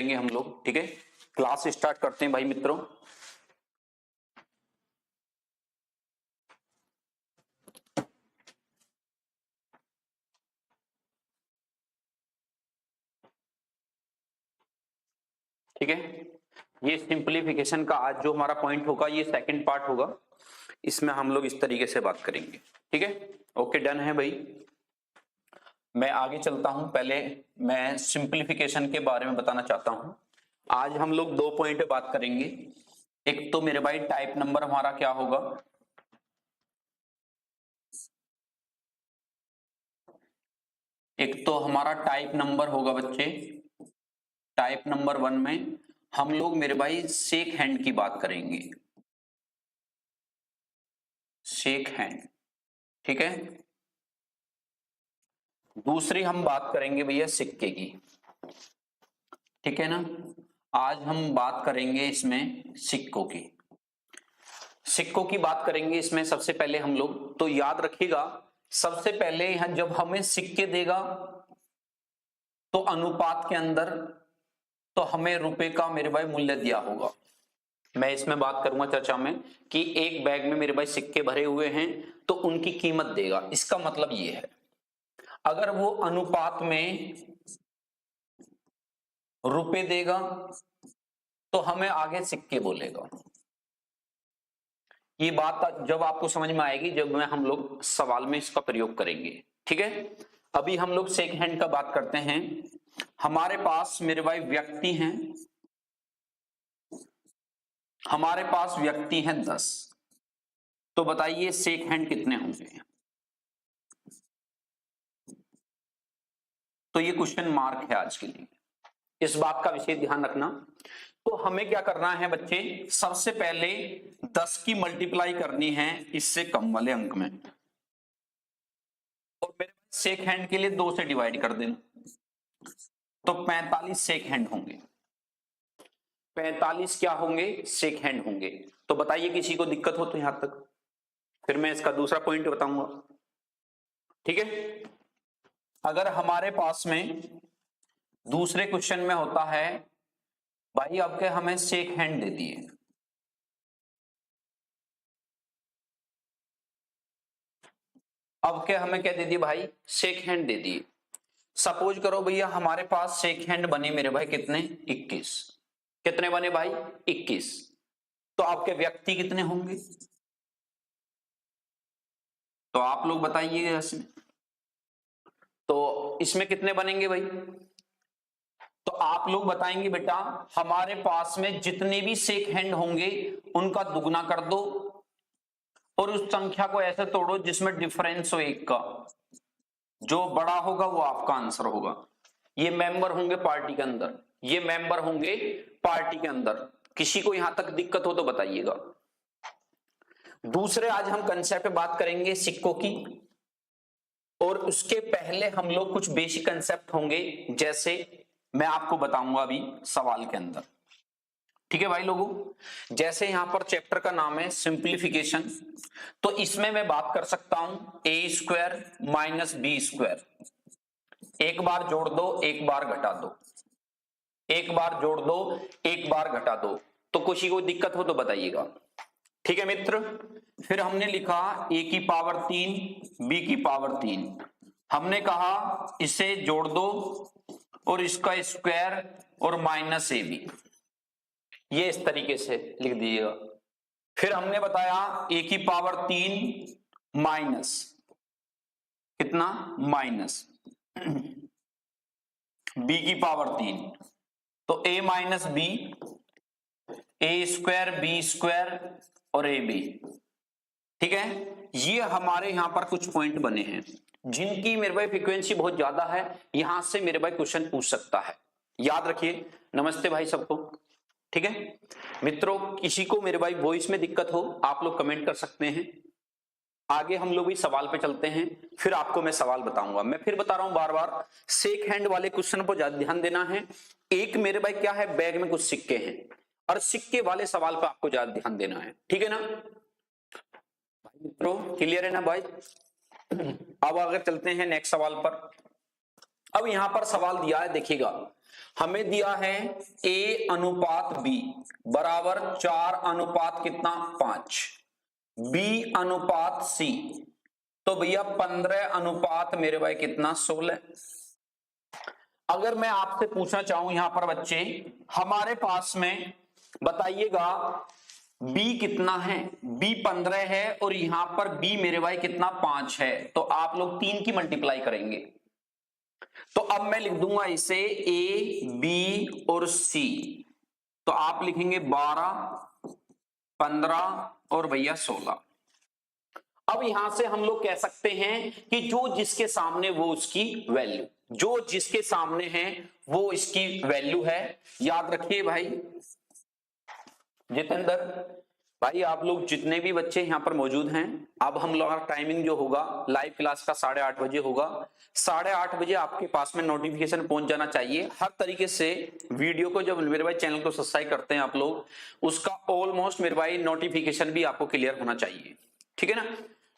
करेंगे हम लोग। ठीक है, क्लास स्टार्ट करते हैं भाई मित्रों। ठीक है, ये सिंपलीफिकेशन का आज जो हमारा पॉइंट होगा ये सेकंड पार्ट होगा, इसमें हम लोग इस तरीके से बात करेंगे। ठीक है, ओके डन है भाई। मैं आगे चलता हूं, पहले मैं सिंपलीफिकेशन के बारे में बताना चाहता हूं। आज हम लोग दो पॉइंट पे बात करेंगे। एक तो मेरे भाई टाइप नंबर हमारा क्या होगा, एक तो हमारा टाइप नंबर होगा बच्चे। टाइप नंबर 1 में हम लोग मेरे भाई शेक हैंड की बात करेंगे, शेक हैंड। ठीक है, दूसरी हम बात करेंगे भैया सिक्के की। ठीक है ना, आज हम बात करेंगे इसमें सिक्कों की। सिक्कों की बात करेंगे इसमें सबसे पहले हम लोग, तो याद रखिएगा सबसे पहले यहां जब हमें सिक्के देगा तो अनुपात के अंदर तो हमें रुपए का मेरे भाई मूल्य दिया होगा। मैं इसमें बात करूंगा चर्चा में कि एक बैग में मेरे भाई सिक्के भरे हुए हैं तो उनकी कीमत देगा। इसका मतलब ये है अगर वो अनुपात में रुपए देगा तो हमें आगे सिक्के बोलेगा। ये बात जब आपको समझ में आएगी जब मैं हम लोग सवाल में इसका प्रयोग करेंगे। ठीक है, अभी हम लोग शेक हैंड का बात करते हैं। हमारे पास मेरे भाई व्यक्ति हैं, हमारे पास व्यक्ति हैं 10, तो बताइए शेक हैंड कितने होंगे। तो ये क्वेश्चन मार्क है आज के लिए, इस बात का विशेष ध्यान रखना। तो हमें क्या करना है बच्चे, सबसे पहले 10 की मल्टीप्लाई करनी है इससे कम वाले अंक में, और मेरे शेक हैंड के लिए 2 से डिवाइड कर देना, तो 45 शेक हैंड होंगे। 45 क्या होंगे, शेक हैंड होंगे। तो बताइए किसी को दिक्कत हो तो यहां तक, फिर मैं इसका दूसरा पॉइंट बताऊंगा। ठीक है, अगर हमारे पास में दूसरे क्वेश्चन में होता है भाई आपके हमें शेक हैंड दे दिए, अब क्या हमें क्या दे दिए भाई, शेक हैंड दे दिए। सपोज करो भैया हमारे पास शेक हैंड बने मेरे भाई कितने, 21। कितने बने भाई, 21। तो आपके व्यक्ति कितने होंगे, तो आप लोग बताइएगा इसमें। तो इसमें कितने बनेंगे भाई, तो आप लोग बताएंगे बेटा हमारे पास में जितने भी शेक हैंड होंगे उनका दुगना कर दो और उस संख्या को ऐसे तोड़ो जिसमें डिफरेंस हो 1 का, जो बड़ा होगा वो आपका आंसर होगा। ये मेंबर होंगे पार्टी के अंदर, ये मेंबर होंगे पार्टी के अंदर। किसी को यहां तक दिक्कत हो तो बताइएगा। दूसरे आज हम कंसेप्ट पे बात करेंगे सिक्कों की, और उसके पहले हम लोग कुछ बेसिक कंसेप्ट होंगे जैसे मैं आपको बताऊंगा अभी सवाल के अंदर। ठीक है भाई लोगों, जैसे यहां पर चैप्टर का नाम है सिंप्लीफिकेशन, तो इसमें मैं बात कर सकता हूं a² माइनस b²। एक बार जोड़ दो, एक बार घटा दो, एक बार जोड़ दो, एक बार घटा दो। तो किसी को दिक्कत हो तो बताइएगा। ठीक है मित्र, फिर हमने लिखा a की पावर 3 b की पावर 3। हमने कहा इसे जोड़ दो और इसका स्क्वायर और माइनस ab, ये इस तरीके से लिख दीजिएगा। फिर हमने बताया a की पावर 3 माइनस कितना, माइनस b की पावर 3, तो a minus b, a² b² और ab। ठीक है, ये हमारे यहां पर कुछ पॉइंट बने हैं जिनकी मेरे भाई फ्रीक्वेंसी बहुत ज्यादा है, यहां से मेरे भाई क्वेश्चन पूछ सकता है, याद रखिए। नमस्ते भाई सबको। ठीक है मित्रों, किसी को मेरे भाई वॉइस में दिक्कत हो आप लोग कमेंट कर सकते हैं। आगे हम लोग भी सवाल पे चलते हैं, फिर आपको मैं सवाल बताऊंगा। मैं फिर बता रहा हूं बार बार, शेक हैंड वाले क्वेश्चन पर ज्यादा ध्यान देना है। एक मेरे भाई क्या है, बैग में कुछ सिक्के हैं, और सिक्के वाले सवाल पर आपको ज्यादा ध्यान देना है। ठीक है ना भाई मित्रों, क्लियर है ना भाई। अब अगर चलते हैं नेक्स्ट सवाल पर। अब यहां पर सवाल दिया है देखिएगा, हमें दिया है A अनुपात B बराबर 4 अनुपात कितना 5, B अनुपात C, तो भैया 15 अनुपात मेरे भाई कितना 16। अगर मैं आपसे पूछना चाहूं यहां पर बच्चे हमारे पास में बताइएगा B कितना है, B 15 है और यहां पर B मेरे भाई कितना 5 है, तो आप लोग 3 की मल्टीप्लाई करेंगे। तो अब मैं लिख दूंगा इसे A B और C, तो आप लिखेंगे 12 15 और भैया 16। अब यहां से हम लोग कह सकते हैं कि जो जिसके सामने वो उसकी वैल्यू, जो जिसके सामने है वो इसकी वैल्यू है। याद रखिए भाई जितेंद्र भाई, आप लोग जितने भी बच्चे यहाँ पर मौजूद हैं, अब हम लोग टाइमिंग जो होगा लाइव क्लास का 8:30 बजे होगा। 8:30 बजे आपके पास में नोटिफिकेशन पहुंच जाना चाहिए। हर तरीके से वीडियो को जब मेरे भाई चैनल को सब्सक्राइब करते हैं आप लोग, उसका ऑलमोस्ट मेरे भाई नोटिफिकेशन भी आपको क्लियर होना चाहिए, ठीक है ना।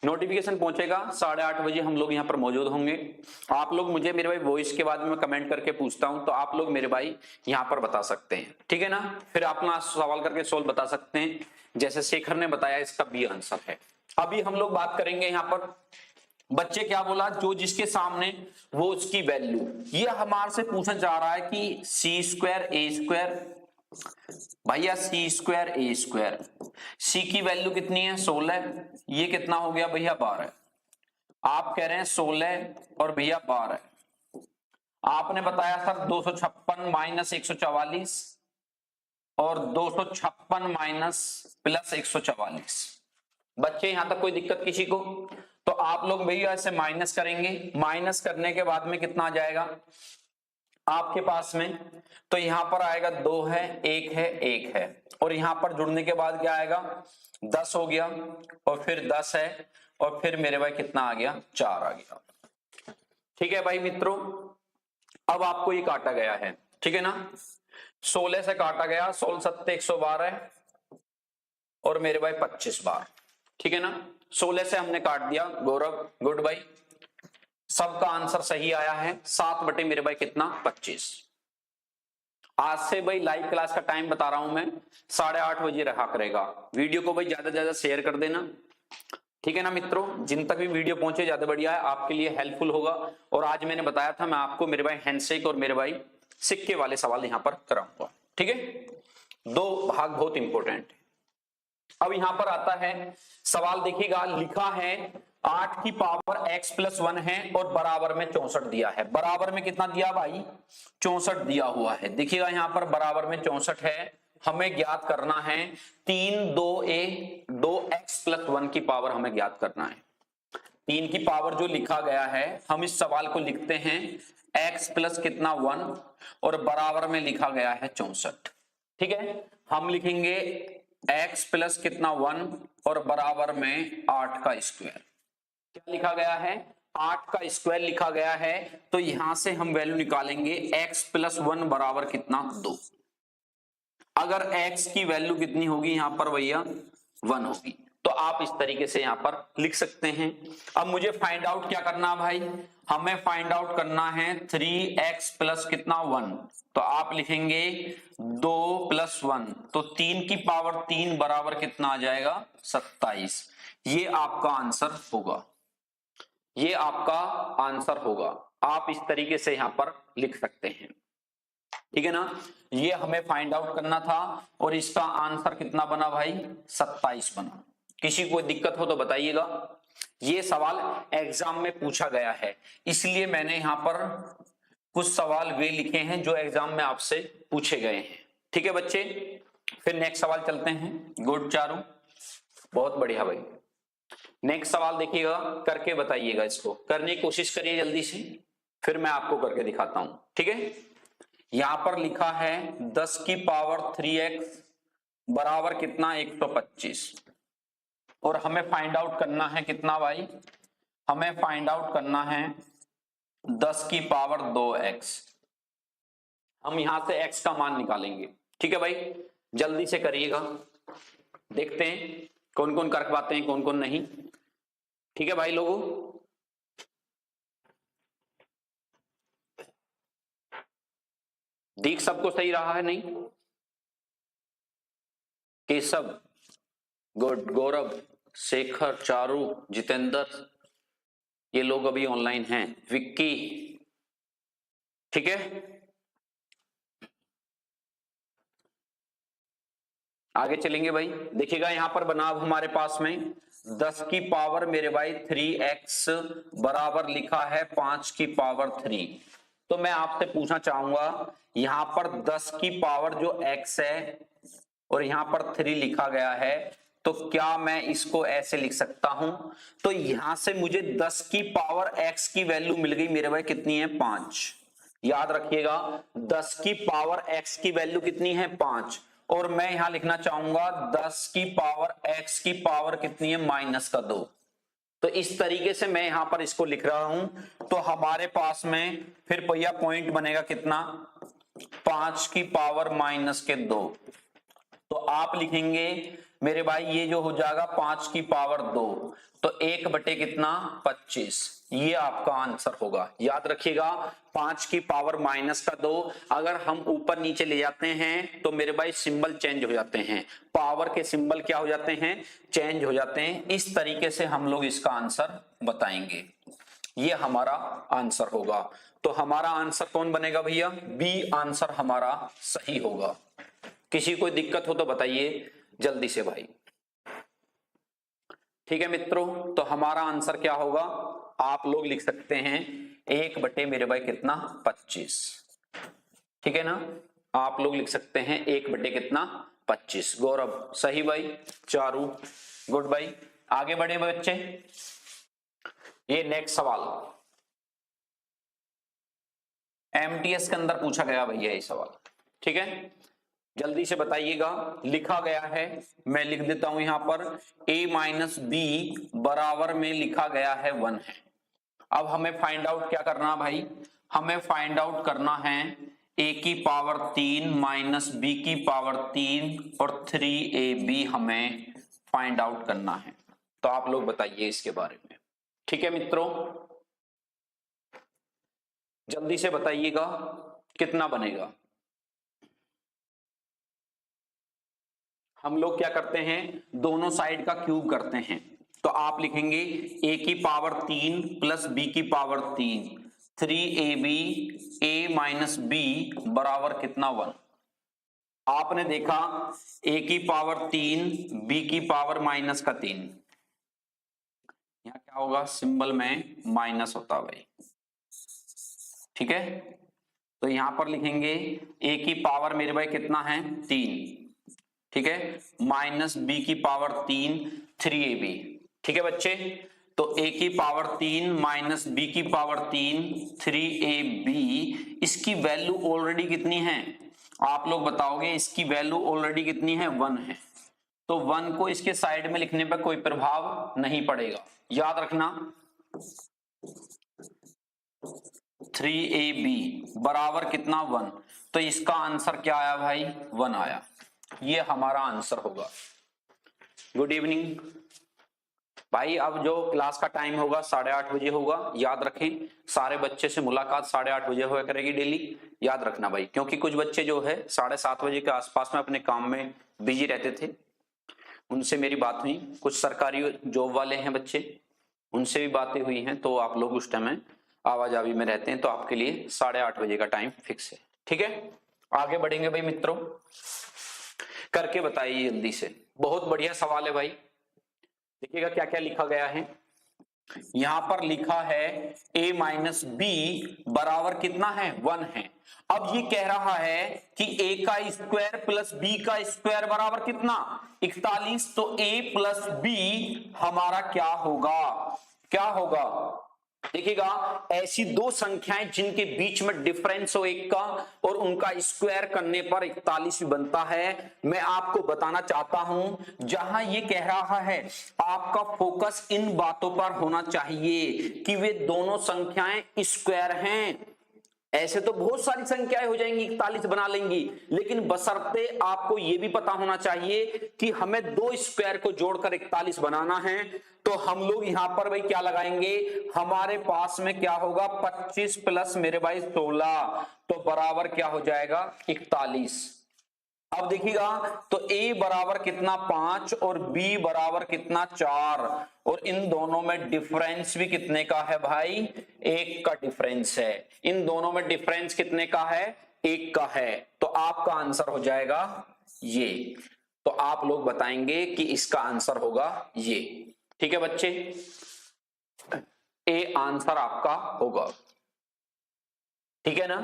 नोटिफिकेशन पहुंचेगा 8:30 बजे, हम लोग यहाँ पर मौजूद होंगे। आप लोग मुझे मेरे भाई वॉइस के बाद में कमेंट करके पूछता हूं, तो आप लोग मेरे भाई यहाँ पर बता सकते हैं, ठीक है ना। फिर अपना सवाल करके सोल्व बता सकते हैं, जैसे शेखर ने बताया इसका बी आंसर है। अभी हम लोग बात करेंगे यहाँ पर बच्चे क्या बोला, जो जिसके सामने वो उसकी वैल्यू। ये हमारे से पूछना चाह रहा है कि C² A² भैया C² A², C की वैल्यू कितनी है 16, ये कितना हो गया भैया 12। आप कह रहे हैं 16 और भैया 12, आपने बताया सर 256 माइनस 144 और 256 माइनस प्लस 144। बच्चे यहां तक कोई दिक्कत किसी को? तो आप लोग भैया ऐसे माइनस करेंगे, माइनस करने के बाद में कितना आ जाएगा आपके पास में, तो यहां पर आएगा 2 है 1 है 1 है, और यहां पर जुड़ने के बाद क्या आएगा 10 हो गया, और फिर 10 है, और फिर मेरे भाई कितना आ गया 4 आ गया। ठीक है भाई मित्रों, अब आपको ये काटा गया है, ठीक है ना। 16 से काटा गया, 16 7 112 और मेरे भाई 25 बार, ठीक है ना। 16 से हमने काट दिया, गौरव गुड भाई, सबका आंसर सही आया है। 7 बटे मेरे भाई कितना 25। आज से भाई लाइव क्लास का टाइम बता रहा हूं मैं, 8:30 बजे रहा करेगा। वीडियो को भाई ज्यादा से ज्यादा शेयर कर देना, ठीक है ना मित्रों। जिन तक भी वीडियो पहुंचे ज्यादा बढ़िया है, आपके लिए हेल्पफुल होगा। और आज मैंने बताया था मैं आपको मेरे भाई हैंडशेक और मेरे भाई सिक्के वाले सवाल यहां पर कराऊंगा, ठीक है। 2 भाग बहुत इंपॉर्टेंट है। अब यहां पर आता है सवाल, देखिएगा लिखा है 8 की पावर x+1 है और बराबर में 64 दिया है। बराबर में कितना दिया भाई 64 दिया हुआ है। देखिएगा यहां पर बराबर में 64 है, हमें ज्ञात करना है 3 2x+1 की पावर हमें ज्ञात करना है। 3 की पावर जो लिखा गया है, हम इस सवाल को लिखते हैं x प्लस कितना 1 और बराबर में लिखा गया है 64, ठीक है। हम लिखेंगे x प्लस कितना 1 और बराबर में 8 का स्क्वायर। क्या लिखा गया है 8 का स्क्वायर लिखा गया है, तो यहां से हम वैल्यू निकालेंगे x+1 बराबर कितना 2। अगर x की वैल्यू कितनी होगी यहां पर भैया 1 होगी, तो आप इस तरीके से यहां पर लिख सकते हैं। अब मुझे फाइंड आउट क्या करना है भाई, हमें फाइंड आउट करना है 3x प्लस कितना 1, तो आप लिखेंगे 2 + 1, तो 3 की पावर 3 बराबर कितना आ जाएगा 27। ये आपका आंसर होगा, ये आपका आंसर होगा। आप इस तरीके से यहां पर लिख सकते हैं, ठीक है ना। ये हमें फाइंड आउट करना था और इसका आंसर कितना बना भाई 27 बना। किसी को दिक्कत हो तो बताइएगा। ये सवाल एग्जाम में पूछा गया है, इसलिए मैंने यहां पर कुछ सवाल वे लिखे हैं जो एग्जाम में आपसे पूछे गए हैं, ठीक है बच्चे। फिर नेक्स्ट सवाल चलते हैं। गुड चारू, बहुत बढ़िया भाई। नेक्स्ट सवाल देखिएगा, करके बताइएगा, इसको करने की कोशिश करिए जल्दी से, फिर मैं आपको करके दिखाता हूं, ठीक है। यहां पर लिखा है 10 की पावर 3x बराबर कितना 125, और हमें फाइंड आउट करना है कितना भाई, हमें फाइंड आउट करना है 10 की पावर 2x। हम यहां से x का मान निकालेंगे, ठीक है भाई। जल्दी से करिएगा, देखते हैं कौन कौन कर पाते हैं कौन कौन नहीं, ठीक है भाई लोगों। दीख सबको सही रहा है नहीं? केशव, गुड, गौरव, शेखर, चारू, जितेंद्र, ये लोग अभी ऑनलाइन हैं, विक्की, ठीक है। आगे चलेंगे भाई, देखिएगा यहां पर बना हमारे पास में 10 की पावर मेरे भाई 3x बराबर लिखा है 5 की पावर 3। तो मैं आपसे पूछना चाहूंगा, यहां पर 10 की पावर जो x है और यहां पर 3 लिखा गया है, तो क्या मैं इसको ऐसे लिख सकता हूं? तो यहां से मुझे 10 की पावर x की वैल्यू मिल गई मेरे भाई, कितनी है? 5। याद रखिएगा 10 की पावर x की वैल्यू कितनी है? 5। और मैं यहां लिखना चाहूंगा 10 की पावर x की पावर कितनी है? -2। तो इस तरीके से मैं यहां पर इसको लिख रहा हूं। तो हमारे पास में फिर भैया पॉइंट बनेगा कितना? 5 की पावर -2। तो आप लिखेंगे मेरे भाई ये जो हो जाएगा 5 की पावर 2, तो 1 बटे कितना? 25। ये आपका आंसर होगा। याद रखिएगा 5 की पावर -2 अगर हम ऊपर नीचे ले जाते हैं तो मेरे भाई सिंबल चेंज हो जाते हैं, पावर के सिंबल क्या हो जाते हैं? चेंज हो जाते हैं। इस तरीके से हम लोग इसका आंसर बताएंगे, ये हमारा आंसर होगा। तो हमारा आंसर कौन बनेगा भैया? बी आंसर हमारा सही होगा। किसी कोई दिक्कत हो तो बताइए जल्दी से भाई। ठीक है मित्रों, तो हमारा आंसर क्या होगा? आप लोग लिख सकते हैं 1 बटे मेरे भाई कितना? 25। ठीक है ना, आप लोग लिख सकते हैं 1 बटे कितना? 25। गौरव सही भाई, चारू गुड भाई। आगे बढ़े बच्चे, ये नेक्स्ट सवाल एमटीएस के अंदर पूछा गया भैया ये सवाल। ठीक है, जल्दी से बताइएगा। लिखा गया है, मैं लिख देता हूं यहां पर, a माइनस बी बराबर में लिखा गया है 1 है। अब हमें फाइंड आउट क्या करना है भाई? हमें फाइंड आउट करना है a की पावर 3 माइनस बी की पावर 3 और 3ab हमें फाइंड आउट करना है। तो आप लोग बताइए इसके बारे में। ठीक है मित्रों, जल्दी से बताइएगा कितना बनेगा। हम लोग क्या करते हैं? दोनों साइड का क्यूब करते हैं। तो आप लिखेंगे a की पावर 3 प्लस b की power 3, 3ab a minus b बराबर कितना? 1। आपने देखा a की पावर 3 b की पावर -3, यहां क्या होगा? सिंबल में माइनस होता भाई। ठीक है, तो यहां पर लिखेंगे a की पावर मेरे भाई कितना है? 3, ठीक है, माइनस बी की पावर 3 3ab। ठीक है बच्चे, तो a की पावर 3 माइनस बी की पावर 3 3ab, इसकी वैल्यू ऑलरेडी कितनी है? आप लोग बताओगे इसकी वैल्यू ऑलरेडी कितनी है? 1 है। तो 1 को इसके साइड में लिखने पर कोई प्रभाव नहीं पड़ेगा। याद रखना 3ab बराबर कितना? 1। तो इसका आंसर क्या आया भाई? 1 आया। ये हमारा आंसर होगा। गुड इवनिंग भाई, अब जो क्लास का टाइम होगा 8:30 बजे होगा। याद रखें, सारे बच्चे से मुलाकात 8:30 बजे हुआ करेगी डेली। याद रखना भाई, क्योंकि कुछ बच्चे जो है 7:30 बजे के आसपास में अपने काम में बिजी रहते थे, उनसे मेरी बात हुई। कुछ सरकारी जॉब वाले हैं बच्चे, उनसे भी बातें हुई हैं। तो आप लोग उस टाइम में आवाजावी में रहते हैं, तो आपके लिए 8:30 बजे का टाइम फिक्स है। ठीक है, आगे बढ़ेंगे भाई मित्रों, करके बताइए जल्दी से। बहुत बढ़िया सवाल है भाई। देखिएगा क्या क्या लिखा गया है। यहां पर लिखा है a माइनस बी बराबर कितना है? 1 है। अब ये कह रहा है कि a का स्क्वायर प्लस b का स्क्वायर बराबर कितना? 41। तो a प्लस b हमारा क्या होगा? क्या होगा? देखिएगा, ऐसी दो संख्याएं जिनके बीच में डिफरेंस हो एक का और उनका स्क्वायर करने पर 41 भी बनता है। मैं आपको बताना चाहता हूं, जहां ये कह रहा है आपका फोकस इन बातों पर होना चाहिए कि वे दोनों संख्याएं स्क्वायर हैं। ऐसे तो बहुत सारी संख्याएं हो जाएंगी, 41 बना लेंगी, लेकिन बशर्ते आपको यह भी पता होना चाहिए कि हमें दो स्क्वायर को जोड़कर 41 बनाना है। तो हम लोग यहां पर भाई क्या लगाएंगे, हमारे पास में क्या होगा 25 प्लस मेरे भाई 16, तो बराबर क्या हो जाएगा 41। अब देखिएगा तो a बराबर कितना 5 और b बराबर कितना 4, और इन दोनों में डिफरेंस भी कितने का है भाई, 1 का डिफरेंस है। इन दोनों में डिफरेंस कितने का है, 1 का है। तो आपका आंसर हो जाएगा ये। तो आप लोग बताएंगे कि इसका आंसर होगा ये। ठीक है बच्चे, ए आंसर आपका होगा। ठीक है ना।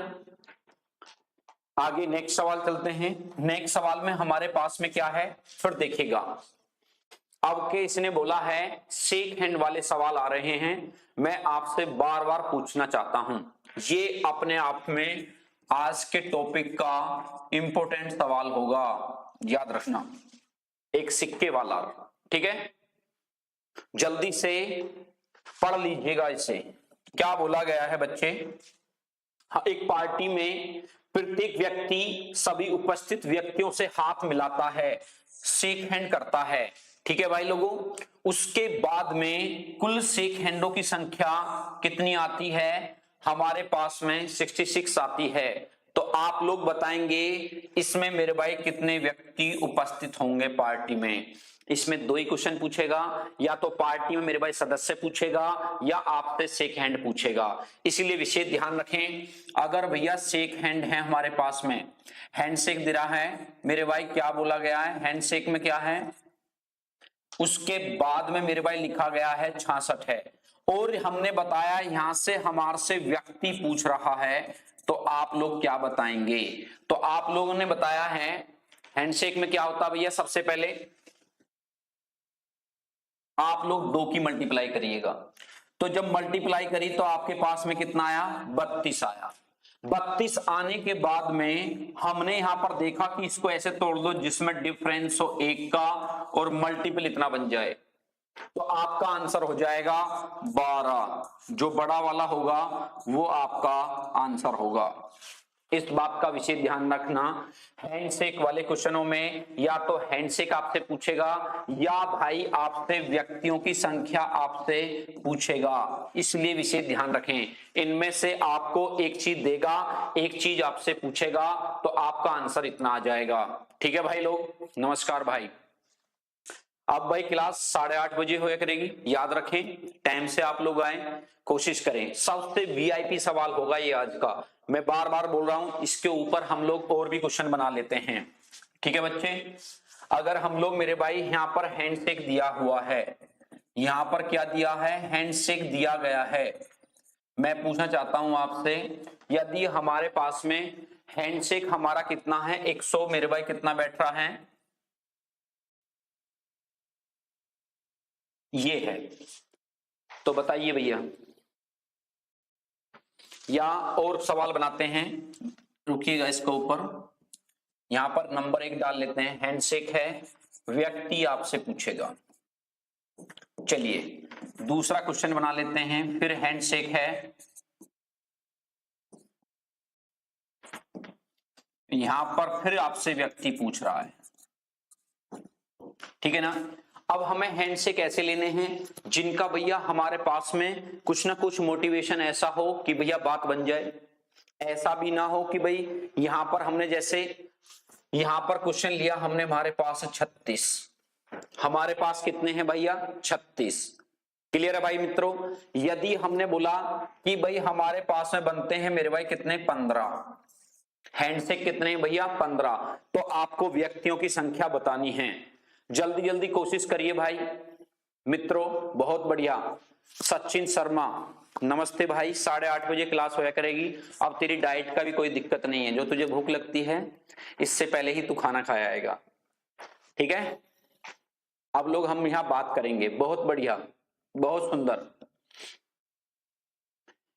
आगे नेक्स्ट सवाल चलते हैं। नेक्स्ट सवाल में हमारे पास में क्या है, फिर देखिएगा। अब के इसने बोला है शेक हैंड वाले सवाल आ रहे हैं, मैं आपसे बार बार पूछना चाहता हूं। ये अपने आप में आज के टॉपिक का इंपॉर्टेंट सवाल होगा, याद रखना, एक सिक्के वाला। ठीक है, जल्दी से पढ़ लीजिएगा इसे। क्या बोला गया है बच्चे, एक पार्टी में प्रत्येक व्यक्ति सभी उपस्थित व्यक्तियों से हाथ मिलाता है, शेक हैंड करता है। ठीक है भाई लोगों, उसके बाद में कुल शेक हैंडों की संख्या कितनी आती है, हमारे पास में 66 आती है। तो आप लोग बताएंगे इसमें मेरे भाई कितने व्यक्ति उपस्थित होंगे पार्टी में। इसमें दो ही क्वेश्चन पूछेगा, या तो पार्टी में मेरे भाई सदस्य पूछेगा या आपसे शेक हैंड पूछेगा। इसीलिए विशेष ध्यान रखें, अगर भैया शेक हैंड है हमारे पास में, हैंडशेक दे रहा है मेरे भाई, क्या बोला गया है हैंडशेक में क्या है, उसके बाद में मेरे भाई लिखा गया है 66 है, और हमने बताया यहां से हमारे से व्यक्ति पूछ रहा है, तो आप लोग क्या बताएंगे। तो आप लोगों ने बताया है हैंडशेक में क्या होता है भैया, सबसे पहले आप लोग 2 की मल्टीप्लाई करिएगा। तो जब मल्टीप्लाई करी तो आपके पास में कितना आया, 32 आया। 32 आने के बाद में हमने यहां पर देखा कि इसको ऐसे तोड़ दो जिसमें डिफरेंस हो 1 का और मल्टीपल इतना बन जाए, तो आपका आंसर हो जाएगा 12। जो बड़ा वाला होगा वो आपका आंसर होगा। इस बात का विशेष ध्यान रखना, हैंडशेक वाले क्वेश्चनों में या तो हैंडशेक आपसे पूछेगा या भाई आपसे व्यक्तियों की संख्या आपसे पूछेगा, इसलिए विशेष ध्यान रखें। इनमें से आपको एक चीज देगा, एक चीज आपसे पूछेगा, तो आपका आंसर इतना आ जाएगा। ठीक है भाई लोग, नमस्कार भाई। अब भाई क्लास 8:30 बजे होया करेगी, याद रखें टाइम से आप लोग आए, कोशिश करें। सबसे वीआईपी सवाल होगा ये आज का, मैं बार बार बोल रहा हूं, इसके ऊपर हम लोग और भी क्वेश्चन बना लेते हैं। ठीक है बच्चे, अगर हम लोग मेरे भाई यहां पर हैंडशेक दिया हुआ है, यहां पर क्या दिया है, हैंडशेक दिया गया है, मैं पूछना चाहता हूं आपसे, यदि हमारे पास में हैंडशेक हमारा कितना है 100 मेरे भाई कितना बैठ रहा है, ये है, तो बताइए भैया। या और सवाल बनाते हैं, रुकिएगा इसके ऊपर, यहां पर नंबर 1 डाल लेते हैं। हैंडशेक है, व्यक्ति आपसे पूछेगा। चलिए दूसरा क्वेश्चन बना लेते हैं, फिर हैंडशेक है, यहां पर फिर आपसे व्यक्ति पूछ रहा है। ठीक है ना। अब हमें हैंडशेक ऐसे लेने हैं जिनका भैया हमारे पास में कुछ ना कुछ मोटिवेशन ऐसा हो कि भैया बात बन जाए, ऐसा भी ना हो कि भाई यहां पर हमने जैसे यहां पर क्वेश्चन लिया हमने, हमारे पास 36, हमारे पास कितने हैं भैया 36। क्लियर है भाई मित्रों। यदि हमने बोला कि भाई हमारे पास में बनते हैं मेरे भाई कितने 15, हैंडशेक कितने हैं भैया 15, तो आपको व्यक्तियों की संख्या बतानी है। जल्दी जल्दी कोशिश करिए भाई मित्रों, बहुत बढ़िया। सचिन शर्मा नमस्ते भाई, 8:30 बजे क्लास होया करेगी। अब तेरी डाइट का भी कोई दिक्कत नहीं है, जो तुझे भूख लगती है इससे पहले ही तू खाना खाया आएगा। ठीक है, अब लोग हम यहां बात करेंगे, बहुत बढ़िया, बहुत सुंदर।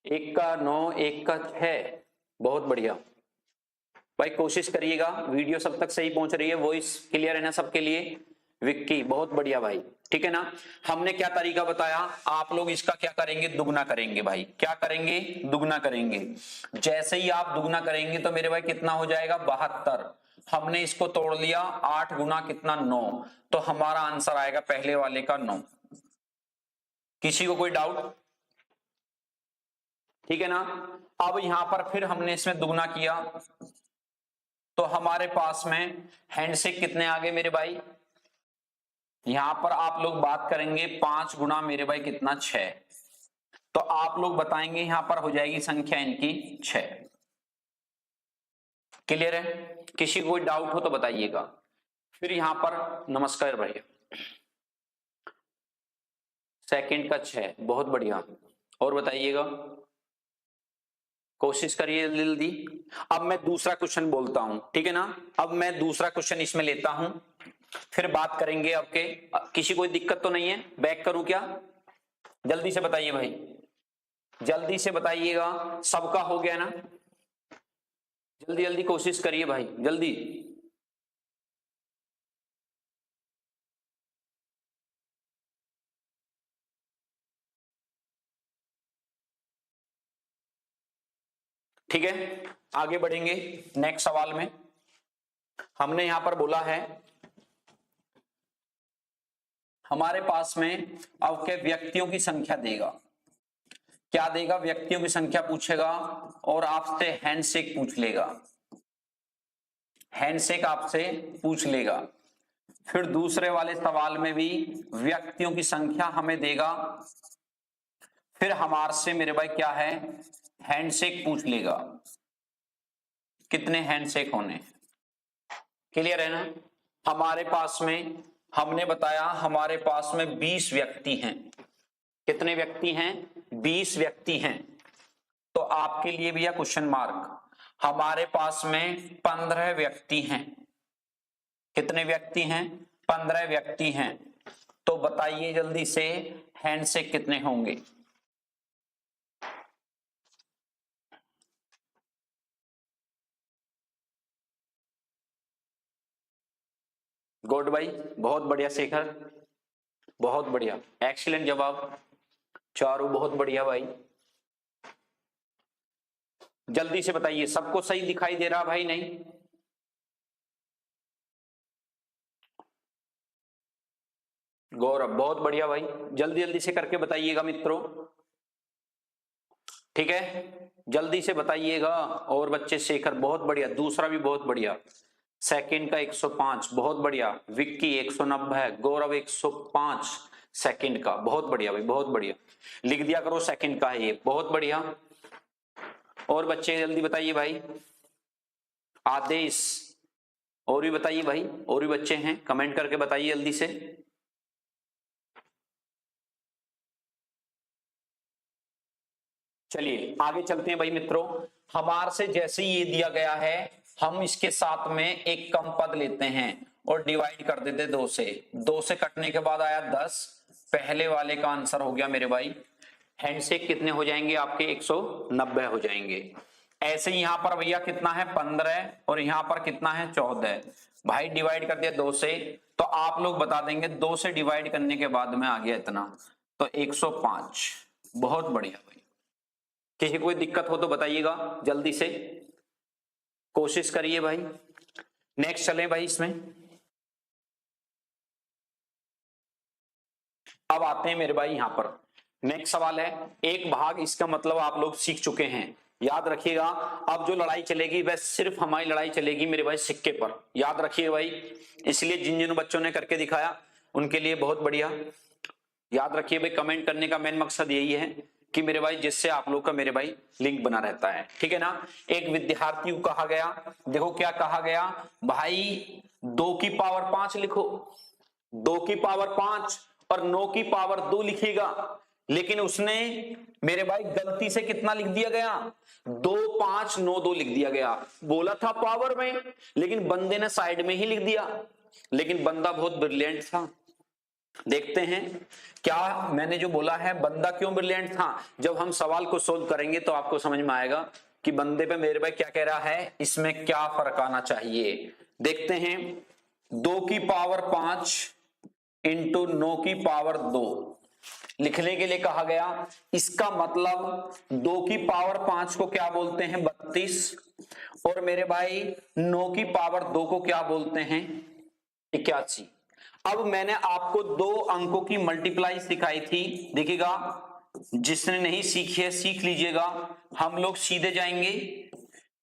1 का 9, 1 का 6, बहुत बढ़िया भाई। कोशिश करिएगा, वीडियो सब तक सही पहुंच रही है, वॉइस क्लियर है ना सबके लिए। विक्की, बहुत बढ़िया भाई। ठीक है ना, हमने क्या तरीका बताया, आप लोग इसका क्या करेंगे, दुगना करेंगे भाई। क्या करेंगे, दुगना करेंगे। जैसे ही आप दुगना करेंगे तो मेरे भाई कितना हो जाएगा, 72। हमने इसको तोड़ लिया, 8 गुना कितना, 9। तो हमारा आंसर आएगा पहले वाले का 9। किसी को कोई डाउट? ठीक है ना। अब यहां पर फिर हमने इसमें दुगना किया तो हमारे पास में हैंडशेक कितने आ गए मेरे भाई, यहां पर आप लोग बात करेंगे 5 गुना मेरे भाई कितना, 6। तो आप लोग बताएंगे यहां पर हो जाएगी संख्या इनकी 6। क्लियर है? किसी को कोई डाउट हो तो बताइएगा। फिर यहां पर नमस्कार भैया, सेकंड का 6, बहुत बढ़िया। और बताइएगा, कोशिश करिए जल्दी। अब मैं दूसरा क्वेश्चन बोलता हूं, ठीक है ना। अब मैं दूसरा क्वेश्चन इसमें लेता हूं, फिर बात करेंगे आपके। किसी कोई दिक्कत तो नहीं है? बैक करूं क्या? जल्दी से बताइए भाई, जल्दी से बताइएगा। सबका हो गया ना? जल्दी जल्दी कोशिश करिए भाई, जल्दी। ठीक है, आगे बढ़ेंगे नेक्स्ट सवाल में। हमने यहां पर बोला है हमारे पास में अब के व्यक्तियों की संख्या देगा। क्या देगा? व्यक्तियों की संख्या पूछेगा और आपसे हैंडशेक पूछ लेगा। हैंडशेक आपसे पूछ लेगा। फिर दूसरे वाले सवाल में भी व्यक्तियों की संख्या हमें देगा, फिर हमारे से मेरे भाई क्या है, हैंडशेक पूछ लेगा, कितने हैंडशेक होने। क्लियर है ना? हमारे पास में हमने बताया हमारे पास में 20 व्यक्ति हैं। कितने व्यक्ति हैं? 20 व्यक्ति हैं। तो आपके लिए भी यह क्वेश्चन मार्क, हमारे पास में 15 व्यक्ति हैं। कितने व्यक्ति हैं? 15 व्यक्ति हैं। तो बताइए जल्दी से हैंडशेक कितने होंगे। गुड भाई, बहुत बढ़िया शेखर, बहुत बढ़िया, एक्सीलेंट जवाब। चारों बहुत बढ़िया भाई। जल्दी से बताइए, सबको सही दिखाई दे रहा भाई? नहीं? गौरव, बहुत बढ़िया भाई, जल्दी जल्दी से करके बताइएगा मित्रों। ठीक है, जल्दी से बताइएगा। और बच्चे, शेखर बहुत बढ़िया, दूसरा भी बहुत बढ़िया। सेकंड का 105, बहुत बढ़िया। विक्की 190, गौरव 105 सेकंड का, बहुत बढ़िया भाई, बहुत बढ़िया। लिख दिया करो सेकंड का है ये, बहुत बढ़िया। और बच्चे जल्दी बताइए भाई। आदेश, और भी बताइए भाई, और भी बच्चे हैं, कमेंट करके बताइए जल्दी से। चलिए आगे चलते हैं भाई मित्रों। हमारे से जैसे ही ये दिया गया है, हम इसके साथ में एक कम पद लेते हैं और डिवाइड कर देते 2 से। 2 से कटने के बाद आया 10। पहले वाले का आंसर हो गया मेरे भाई। हैंडशेक कितने हो जाएंगे आपके? 190 हो जाएंगे। ऐसे ही यहां पर भैया कितना है? 15। और यहां पर कितना है? 14। भाई डिवाइड कर दिया 2 से, तो आप लोग बता देंगे 2 से डिवाइड करने के बाद में आ गया इतना, तो 105। बहुत बढ़िया भाई। किसी कोई दिक्कत हो तो बताइएगा जल्दी से, कोशिश करिए भाई। नेक्स्ट चलें भाई इसमें। अब आते हैं मेरे भाई यहां पर, नेक्स्ट सवाल है एक भाग। इसका मतलब आप लोग सीख चुके हैं, याद रखिएगा। अब जो लड़ाई चलेगी वह सिर्फ हमारी लड़ाई चलेगी मेरे भाई सिक्के पर, याद रखिए भाई। इसलिए जिन जिन बच्चों ने करके दिखाया उनके लिए बहुत बढ़िया। याद रखिए भाई, कमेंट करने का मेन मकसद यही है कि मेरे भाई जिससे आप लोग का मेरे भाई लिंक बना रहता है। ठीक है ना। एक विद्यार्थी को कहा गया, देखो क्या कहा गया भाई, 2 की पावर 5 लिखो। 2 की पावर 5 और 9 की पावर 2 लिखिएगा। लेकिन उसने मेरे भाई गलती से कितना लिख दिया गया? 2 5 9 2 लिख दिया गया। बोला था पावर में, लेकिन बंदे ने साइड में ही लिख दिया। लेकिन बंदा बहुत ब्रिलियंट था। देखते हैं क्या मैंने जो बोला है, बंदा क्यों ब्रिलियंट था। जब हम सवाल को सोल्व करेंगे तो आपको समझ में आएगा कि बंदे पे मेरे भाई क्या कह रहा है, इसमें क्या फर्क आना चाहिए। देखते हैं, 2 की पावर 5 इंटू 9 की पावर 2 लिखने के लिए कहा गया। इसका मतलब 2 की पावर 5 को क्या बोलते हैं 32, और मेरे भाई 9 की पावर 2 को क्या बोलते हैं 81। अब मैंने आपको 2 अंकों की मल्टीप्लाई सिखाई थी, देखिएगा जिसने नहीं सीखी है सीख लीजिएगा। हम लोग सीधे जाएंगे,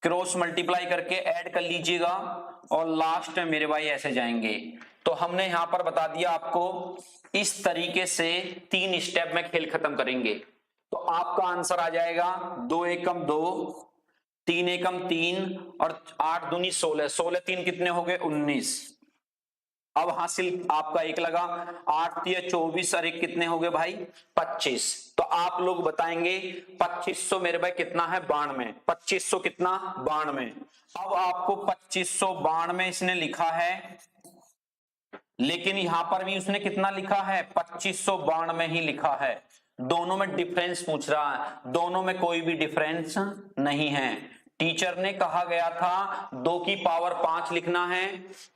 क्रॉस मल्टीप्लाई करके ऐड कर लीजिएगा, और लास्ट में मेरे भाई ऐसे जाएंगे। तो हमने यहां पर बता दिया आपको, इस तरीके से 3 स्टेप में खेल खत्म करेंगे। तो आपका आंसर आ जाएगा 2 एकम 2, 3 एकम 3 और 8 दूनी 16, 16 3 कितने हो गए 19। अब हासिल आपका 1 लगा, 8 3 24 और 1 कितने हो गए भाई 25। तो आप लोग बताएंगे 2500 मेरे भाई कितना है 92, 2500 कितना 92। अब आपको 2592 इसने लिखा है, लेकिन यहां पर भी उसने कितना लिखा है 2592 ही लिखा है। दोनों में डिफरेंस पूछ रहा है, दोनों में कोई भी डिफरेंस नहीं है। टीचर ने कहा गया था 2 की पावर 5 लिखना है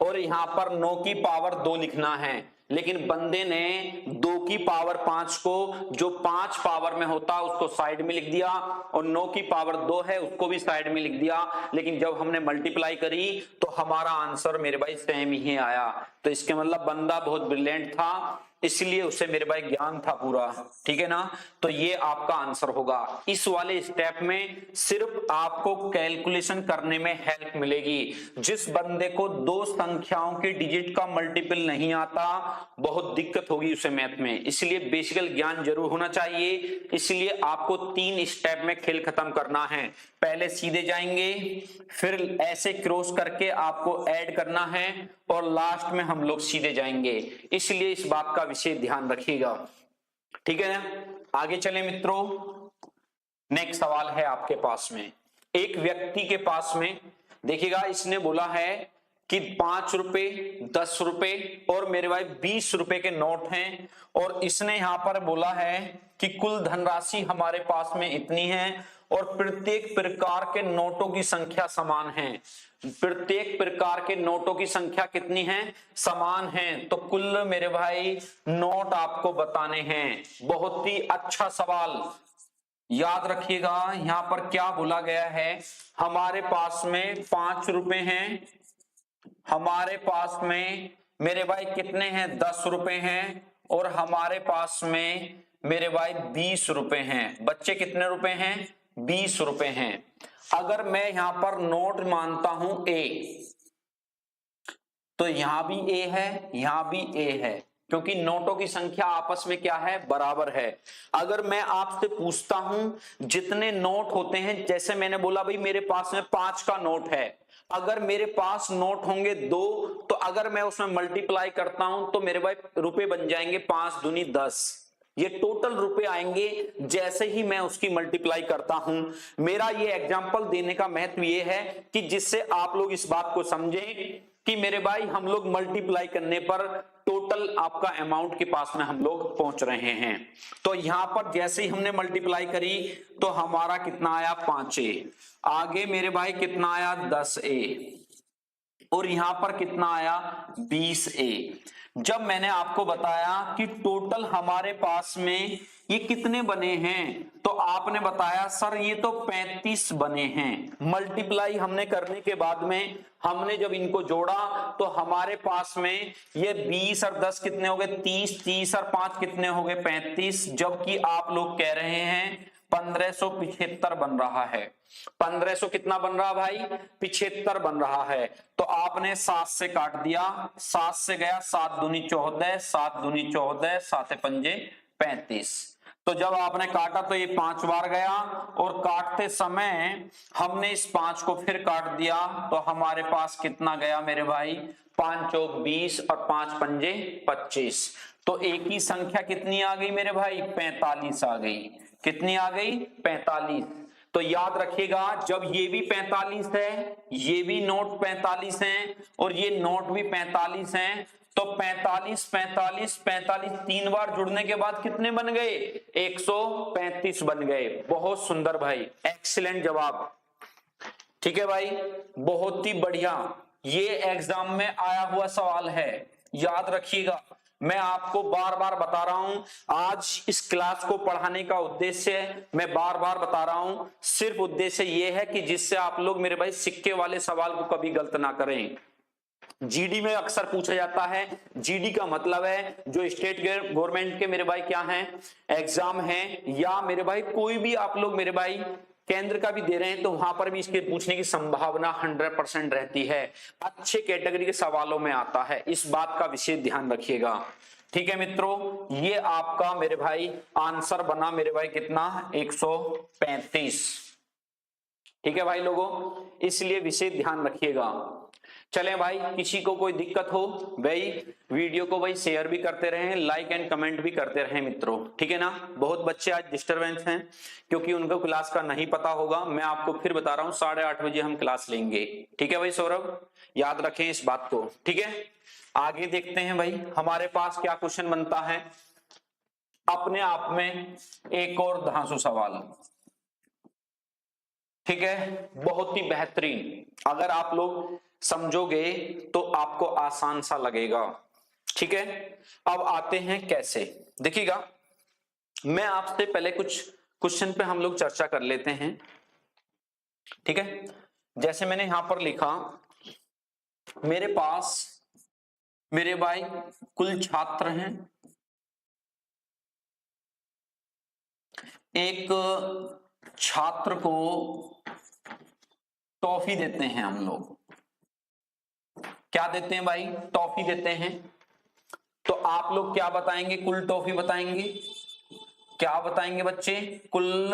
और यहां पर 9 की पावर 2 लिखना है, लेकिन बंदे ने 2 की पावर 5 को जो 5 पावर में होता उसको साइड में लिख दिया, और 9 की पावर 2 है उसको भी साइड में लिख दिया। लेकिन जब हमने मल्टीप्लाई करी तो हमारा आंसर मेरे भाई सेम ही आया। तो इसके मतलब बंदा बहुत ब्रिलियंट था, इसलिए उसे मेरे भाई ज्ञान था पूरा, ठीक है ना। तो ये आपका आंसर होगा। इस वाले स्टेप में सिर्फ आपको कैलकुलेशन करने में हेल्प मिलेगी। जिस बंदे को 2 संख्याओं के डिजिट का मल्टीपल नहीं आता बहुत दिक्कत होगी उसे मैथ में, इसलिए बेसिकल ज्ञान जरूर होना चाहिए। इसलिए आपको 3 स्टेप में खेल खत्म करना है। पहले सीधे जाएंगे, फिर ऐसे क्रॉस करके आपको ऐड करना है, और लास्ट में हम लोग सीधे जाएंगे। इसलिए इस बात का विशेष ध्यान रखिएगा, ठीक है ना। आगे चले मित्रों, नेक्स्ट सवाल है आपके पास में। एक व्यक्ति के पास में देखिएगा, इसने बोला है कि 5 रुपए 10 रुपए और मेरे भाई 20 रुपए के नोट हैं, और इसने यहां पर बोला है कि कुल धनराशि हमारे पास में इतनी है और प्रत्येक प्रकार के नोटों की संख्या समान है। प्रत्येक प्रकार के नोटों की संख्या कितनी है समान है। तो कुल मेरे भाई नोट आपको बताने हैं। बहुत ही अच्छा सवाल, याद रखिएगा। यहां पर क्या बोला गया है, हमारे पास में 5 रुपए हैं, हमारे पास में मेरे भाई कितने हैं 10 रुपए हैं, और हमारे पास में मेरे भाई 20 रुपए हैं। बच्चे कितने रुपए हैं 20 रुपए हैं। अगर मैं यहां पर नोट मानता हूं ए, तो यहां भी ए है यहां भी ए है, क्योंकि नोटों की संख्या आपस में क्या है बराबर है। अगर मैं आपसे पूछता हूं जितने नोट होते हैं, जैसे मैंने बोला भाई मेरे पास में 5 का नोट है, अगर मेरे पास नोट होंगे 2, तो अगर मैं उसमें मल्टीप्लाई करता हूं तो मेरे भाई रुपए बन जाएंगे 5 दूनी 10। ये टोटल रुपए आएंगे जैसे ही मैं उसकी मल्टीप्लाई करता हूं। मेरा ये एग्जांपल देने का महत्व ये है कि जिससे आप लोग इस बात को समझें कि मेरे भाई हम लोग मल्टीप्लाई करने पर टोटल आपका अमाउंट के पास में हम लोग पहुंच रहे हैं। तो यहां पर जैसे ही हमने मल्टीप्लाई करी तो हमारा कितना आया 5A, आगे मेरे भाई कितना आया 10A, और यहां पर कितना आया 20A। जब मैंने आपको बताया कि टोटल हमारे पास में ये कितने बने हैं, तो आपने बताया सर ये तो 35 बने हैं। मल्टीप्लाई हमने करने के बाद में हमने जब इनको जोड़ा तो हमारे पास में ये 20 और 10 कितने हो गए 30, 30 और 5 कितने हो गए 35, जबकि आप लोग कह रहे हैं 1575 बन रहा है। 1500 कितना बन रहा भाई 75 बन रहा है। तो आपने 7 से काट दिया, 7 से गया 7 दूनी 14, 7 दूनी 14, 7 पंजे 35। तो जब आपने काटा तो ये 5 बार गया, और काटते समय हमने इस 5 को फिर काट दिया तो हमारे पास कितना गया मेरे भाई 5 चौक 20 और 5 पंजे 25। तो एक ही संख्या कितनी आ गई मेरे भाई 45 आ गई। कितनी आ गई 45। तो याद रखिएगा जब ये भी 45 है, ये भी नोट 45 हैं और ये नोट भी 45 हैं, तो 45 45 45 3 बार जुड़ने के बाद कितने बन गए 135 बन गए। बहुत सुंदर भाई, एक्सीलेंट जवाब, ठीक है भाई, बहुत ही बढ़िया। ये एग्जाम में आया हुआ सवाल है, याद रखिएगा। मैं आपको बार बार बता रहा हूं, आज इस क्लास को पढ़ाने का उद्देश्य मैं बार बार बता रहा हूं, सिर्फ उद्देश्य यह है कि जिससे आप लोग मेरे भाई सिक्के वाले सवाल को कभी गलत ना करें। जीडी में अक्सर पूछा जाता है, जीडी का मतलब है जो स्टेट गवर्नमेंट के मेरे भाई क्या हैं, एग्जाम हैं, या मेरे भाई कोई भी आप लोग मेरे भाई केंद्र का भी दे रहे हैं तो वहां पर भी इसके पूछने की संभावना 100% रहती है। अच्छे कैटेगरी के सवालों में आता है, इस बात का विशेष ध्यान रखिएगा। ठीक है मित्रों, ये आपका मेरे भाई आंसर बना मेरे भाई कितना, 135। ठीक है भाई लोगों, इसलिए विशेष ध्यान रखिएगा। चलें भाई, किसी को कोई दिक्कत हो भाई वीडियो को भाई शेयर भी करते रहें, लाइक एंड कमेंट भी करते रहें मित्रों, ठीक है ना। बहुत बच्चे आज डिस्टरबेंस हैं क्योंकि उनको क्लास का नहीं पता होगा। मैं आपको फिर बता रहा हूं 8:30 बजे हम क्लास लेंगे, ठीक है भाई सौरभ, याद रखें इस बात को, ठीक है। आगे देखते हैं भाई हमारे पास क्या क्वेश्चन बनता है। अपने आप में एक और धांसू सवाल, ठीक है, बहुत ही बेहतरीन, अगर आप लोग समझोगे तो आपको आसान सा लगेगा, ठीक है। अब आते हैं कैसे, देखिएगा, मैं आपसे पहले कुछ क्वेश्चन पे हम लोग चर्चा कर लेते हैं, ठीक है। जैसे मैंने यहां पर लिखा, मेरे पास मेरे भाई कुल छात्र हैं, एक छात्र को टॉफी देते हैं हम लोग, क्या देते हैं भाई, टॉफी देते हैं। तो आप लोग क्या बताएंगे, कुल टॉफी बताएंगे, क्या बताएंगे बच्चे, कुल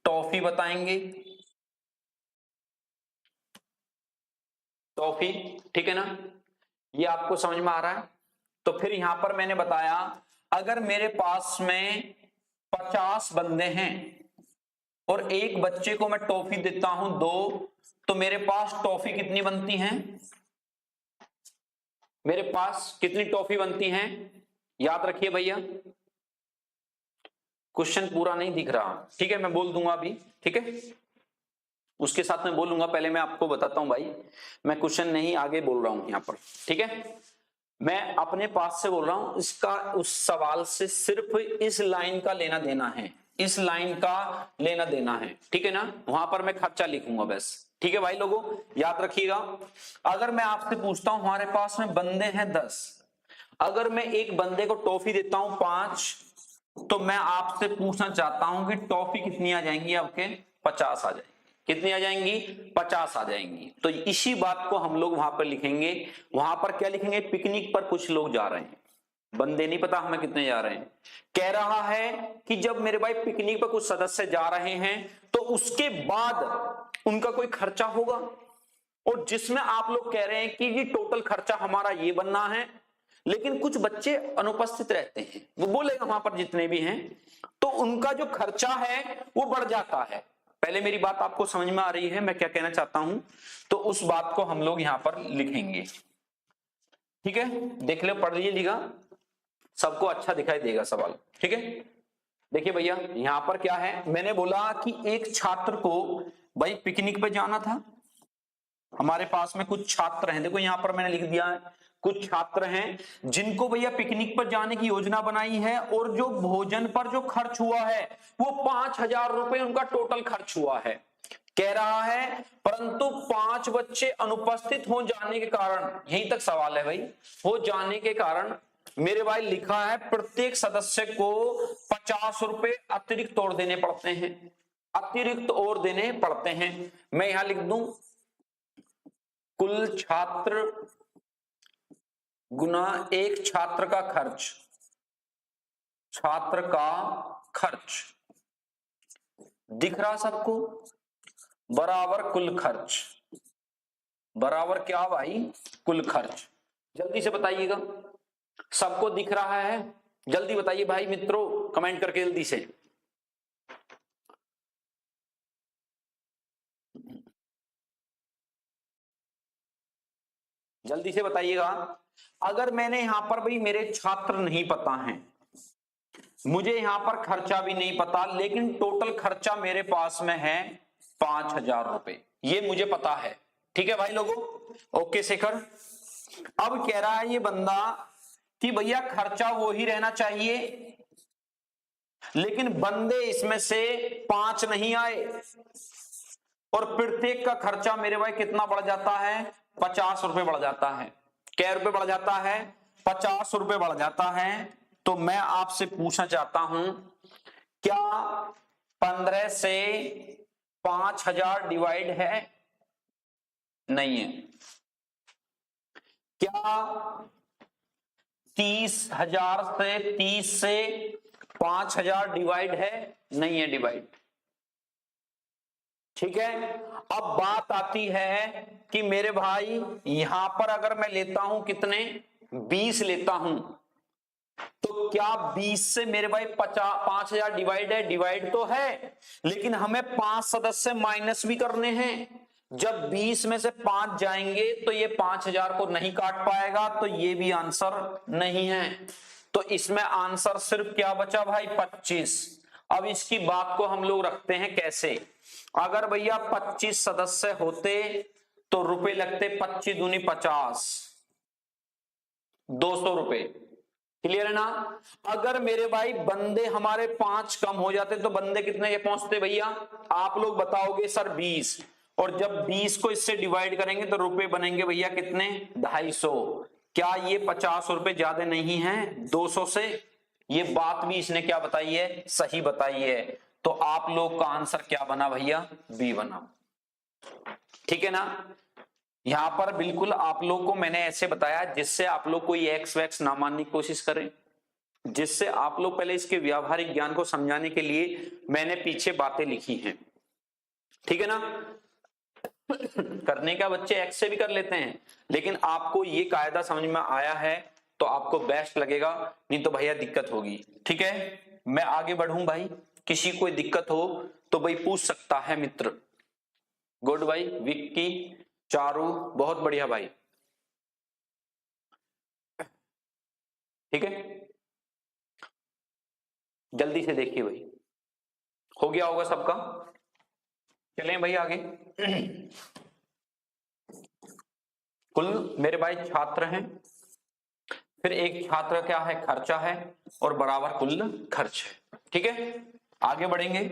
टॉफी बताएंगे, टॉफी, ठीक है ना, ये आपको समझ में आ रहा है। तो फिर यहां पर मैंने बताया, अगर मेरे पास में 50 बंदे हैं और एक बच्चे को मैं टॉफी देता हूं 2, तो मेरे पास टॉफी कितनी बनती हैं, मेरे पास कितनी टॉफी बनती हैं, याद रखिए भैया। क्वेश्चन पूरा नहीं दिख रहा, ठीक है, मैं बोल दूंगा अभी, ठीक है, उसके साथ मैं बोलूंगा, पहले मैं आपको बताता हूं भाई, मैं क्वेश्चन नहीं आगे बोल रहा हूं यहां पर, ठीक है, मैं अपने पास से बोल रहा हूं, इसका उस सवाल से सिर्फ इस लाइन का लेना देना है, इस लाइन का लेना देना है, ठीक है ना, वहां पर मैं खर्चा लिखूंगा बस, ठीक है भाई लोगों, याद रखिएगा। अगर मैं आपसे पूछता हूं, हमारे पास में बंदे हैं 10, अगर मैं एक बंदे को टॉफी देता हूं 5, तो मैं आपसे पूछना चाहता हूं कि टॉफी कितनी आ जाएंगी आपके, 50 आ जाएंगी, कितनी आ जाएंगी, 50 आ जाएंगी। तो इसी बात को हम लोग वहां पर लिखेंगे, वहां पर क्या लिखेंगे, पिकनिक पर कुछ लोग जा रहे हैं, बंदे नहीं पता हमें कितने जा रहे हैं, कह रहा है कि जब मेरे भाई पिकनिक पर कुछ सदस्य जा रहे हैं तो उसके बाद उनका कोई खर्चा होगा, और जिसमें आप लोग कह रहे हैं कि ये टोटल खर्चा हमारा ये बनना है, लेकिन कुछ बच्चे अनुपस्थित रहते हैं, वो बोलेगा वहां पर जितने भी हैं, तो उनका जो खर्चा है वो बढ़ जाता है। पहले मेरी बात आपको समझ में आ रही है मैं क्या कहना चाहता हूं, तो उस बात को हम लोग यहां पर लिखेंगे, ठीक है, देख लो, पढ़ लीजिएगा, सबको अच्छा दिखाई देगा सवाल, ठीक है। देखिए भैया यहां पर क्या है, मैंने बोला कि एक छात्र को भाई पिकनिक पे जाना था, हमारे पास में कुछ छात्र हैं, देखो यहां पर मैंने लिख दिया है, कुछ छात्र हैं जिनको भैया पिकनिक पर जाने की योजना बनाई है, और जो भोजन पर जो खर्च हुआ है वो 5,000 रुपए उनका टोटल खर्च हुआ है, कह रहा है, परंतु 5 बच्चे अनुपस्थित हो जाने के कारण, यहीं तक सवाल है भाई, हो जाने के कारण मेरे भाई लिखा है प्रत्येक सदस्य को 50 रुपए अतिरिक्त और देने पड़ते हैं, अतिरिक्त और देने पड़ते हैं। मैं यहां लिख दूं, कुल छात्र गुना एक छात्र का खर्च, छात्र का खर्च दिख रहा सबको, बराबर कुल खर्च, बराबर क्या भाई, कुल खर्च। जल्दी से बताइएगा, सबको दिख रहा है, जल्दी बताइए भाई मित्रों, कमेंट करके जल्दी से। जल्दी से बताइएगा। अगर मैंने यहां पर भाई मेरे छात्र नहीं पता हैं, मुझे यहां पर खर्चा भी नहीं पता, लेकिन टोटल खर्चा मेरे पास में है 5,000 रुपए, ये मुझे पता है, ठीक है भाई लोगों, ओके शेखर। अब कह रहा है ये बंदा कि भैया खर्चा वो ही रहना चाहिए, लेकिन बंदे इसमें से 5 नहीं आए, और प्रत्येक का खर्चा मेरे भाई कितना बढ़ जाता है, 50 रुपए बढ़ जाता है। क्या रुपए बढ़ जाता है, 50 रुपए बढ़ जाता है। तो मैं आपसे पूछना चाहता हूं, क्या 15 से 5000 डिवाइड है? नहीं है। क्या 30 से 5000 डिवाइड है? नहीं है डिवाइड। ठीक है। अब बात आती है कि मेरे भाई यहां पर अगर मैं लेता हूं कितने, 20 लेता हूं, तो क्या 20 से मेरे भाई 5000 डिवाइड है? डिवाइड तो है, लेकिन हमें 5 सदस्य माइनस भी करने हैं। जब 20 में से 5 जाएंगे तो ये 5000 को नहीं काट पाएगा, तो ये भी आंसर नहीं है। तो इसमें आंसर सिर्फ क्या बचा भाई, 25। अब इसकी बात को हम लोग रखते हैं कैसे, अगर भैया 25 सदस्य होते तो रुपए लगते 25 दूनी 50, 200 रुपए। क्लियर है ना। अगर मेरे भाई बंदे हमारे 5 कम हो जाते तो बंदे कितने के पहुंचते भैया, आप लोग बताओगे सर 20, और जब 20 को इससे डिवाइड करेंगे तो रुपए बनेंगे भैया कितने, 250। क्या ये 50 रुपए ज्यादा नहीं है 200 से? ये बात भी इसने क्या बताई है, सही बताई है। तो आप लोग का आंसर क्या बना भैया, बी बना। ठीक है ना। यहां पर बिल्कुल आप लोग को मैंने ऐसे बताया जिससे आप लोग कोई एक्स वैक्स ना मानने की कोशिश करें, जिससे आप लोग पहले इसके व्यावहारिक ज्ञान को समझाने के लिए मैंने पीछे बातें लिखी हैं। ठीक है ना। करने का बच्चे एक्स से भी कर लेते हैं, लेकिन आपको ये कायदा समझ में आया है तो आपको बेस्ट लगेगा, नहीं तो भैया दिक्कत होगी। ठीक है, मैं आगे बढ़ूं भाई, किसी कोई दिक्कत हो तो भाई पूछ सकता है मित्र। गुड भाई, विक्की, चारू, बहुत बढ़िया भाई। ठीक है, जल्दी से देखिए भाई, हो गया होगा सबका। चलें भाई आगे। कुल मेरे भाई छात्र हैं, फिर एक छात्र क्या है, खर्चा है, और बराबर कुल खर्च है। ठीक है, आगे बढ़ेंगे।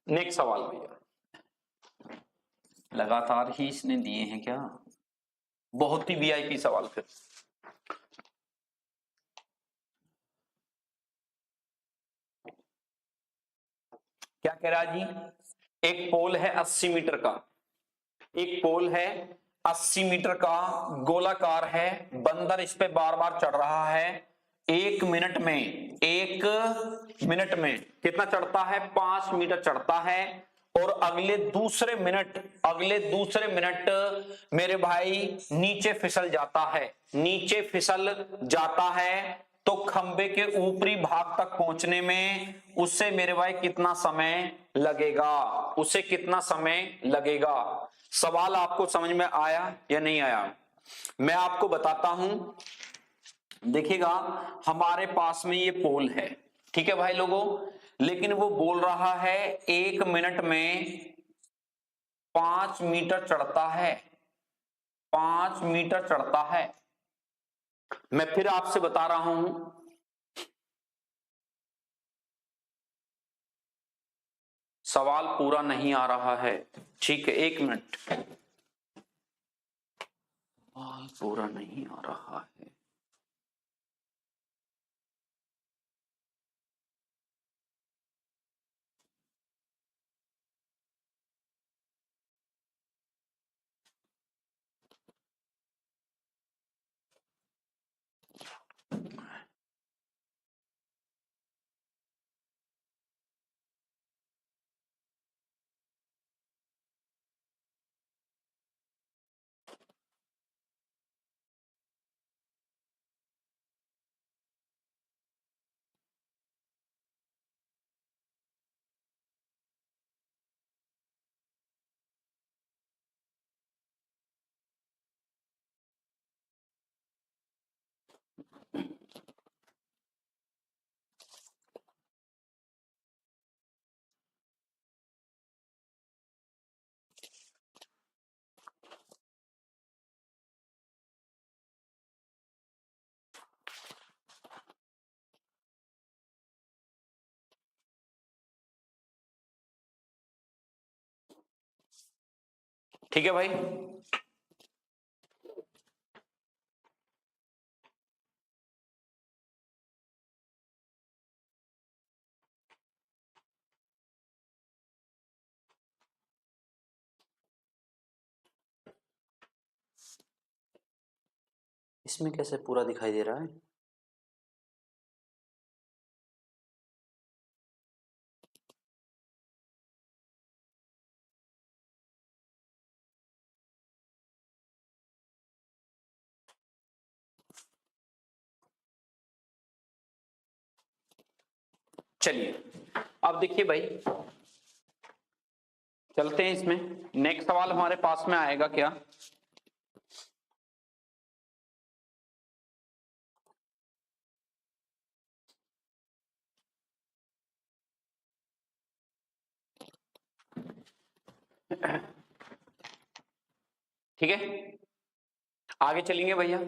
नेक्स्ट सवाल भैया, लगातार ही इसने दिए हैं क्या, बहुत ही वीआईपी सवाल। फिर क्या कह रहा है जी, एक पोल है 80 मीटर का, एक पोल है 80 मीटर का, गोलाकार है, बंदर इस पे बार बार चढ़ रहा है। 1 मिनट में, 1 मिनट में कितना चढ़ता है, 5 मीटर चढ़ता है, और अगले दूसरे मिनट मेरे भाई नीचे फिसल जाता है, नीचे फिसल जाता है। तो खंबे के ऊपरी भाग तक पहुंचने में उससे मेरे भाई कितना समय लगेगा, उसे कितना समय लगेगा। सवाल आपको समझ में आया या नहीं आया, मैं आपको बताता हूं। देखिएगा, हमारे पास में ये पोल है, ठीक है भाई लोगों, लेकिन वो बोल रहा है 1 मिनट में 5 मीटर चढ़ता है, 5 मीटर चढ़ता है। मैं फिर आपसे बता रहा हूं, सवाल पूरा नहीं आ रहा है। ठीक है, 1 मिनट, पूरा नहीं आ रहा है। ठीक है भाई। इसमें कैसे पूरा दिखाई दे रहा है? चलिए अब देखिए भाई, चलते हैं इसमें। नेक्स्ट सवाल हमारे पास में आएगा क्या? ठीक है, आगे चलेंगे भैया।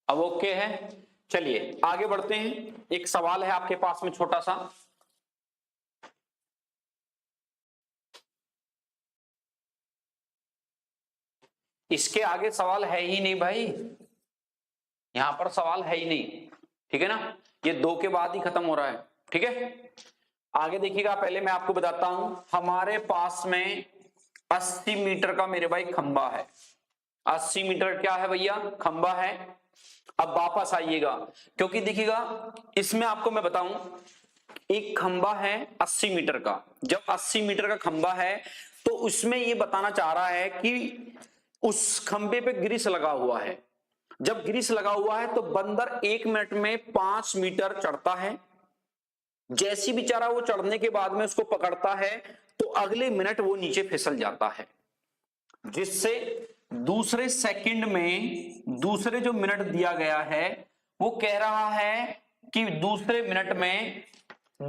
अब ओके है, चलिए आगे बढ़ते हैं। एक सवाल है आपके पास में छोटा सा। इसके आगे सवाल है ही नहीं भाई, यहां पर सवाल है ही नहीं, ठीक है ना, ये 2 के बाद ही खत्म हो रहा है। ठीक है, आगे देखिएगा। पहले मैं आपको बताता हूं, हमारे पास में 80 मीटर का मेरे भाई खंबा है। 80 मीटर क्या है भैया? खंबा है। अब वापस आइएगा, क्योंकि देखिएगा इसमें आपको मैं बताऊं, एक खंबा है 80 मीटर का। जब 80 मीटर का खंबा है तो उसमें ये बताना चाह रहा है कि उस खंबे पे ग्रीस लगा हुआ है। जब ग्रीस लगा हुआ है तो बंदर 1 मिनट में 5 मीटर चढ़ता है। जैसी बेचारा वो चढ़ने के बाद में उसको पकड़ता है तो अगले मिनट वो नीचे फिसल जाता है, जिससे दूसरे सेकंड में, दूसरे जो मिनट दिया गया है वो कह रहा है कि दूसरे मिनट में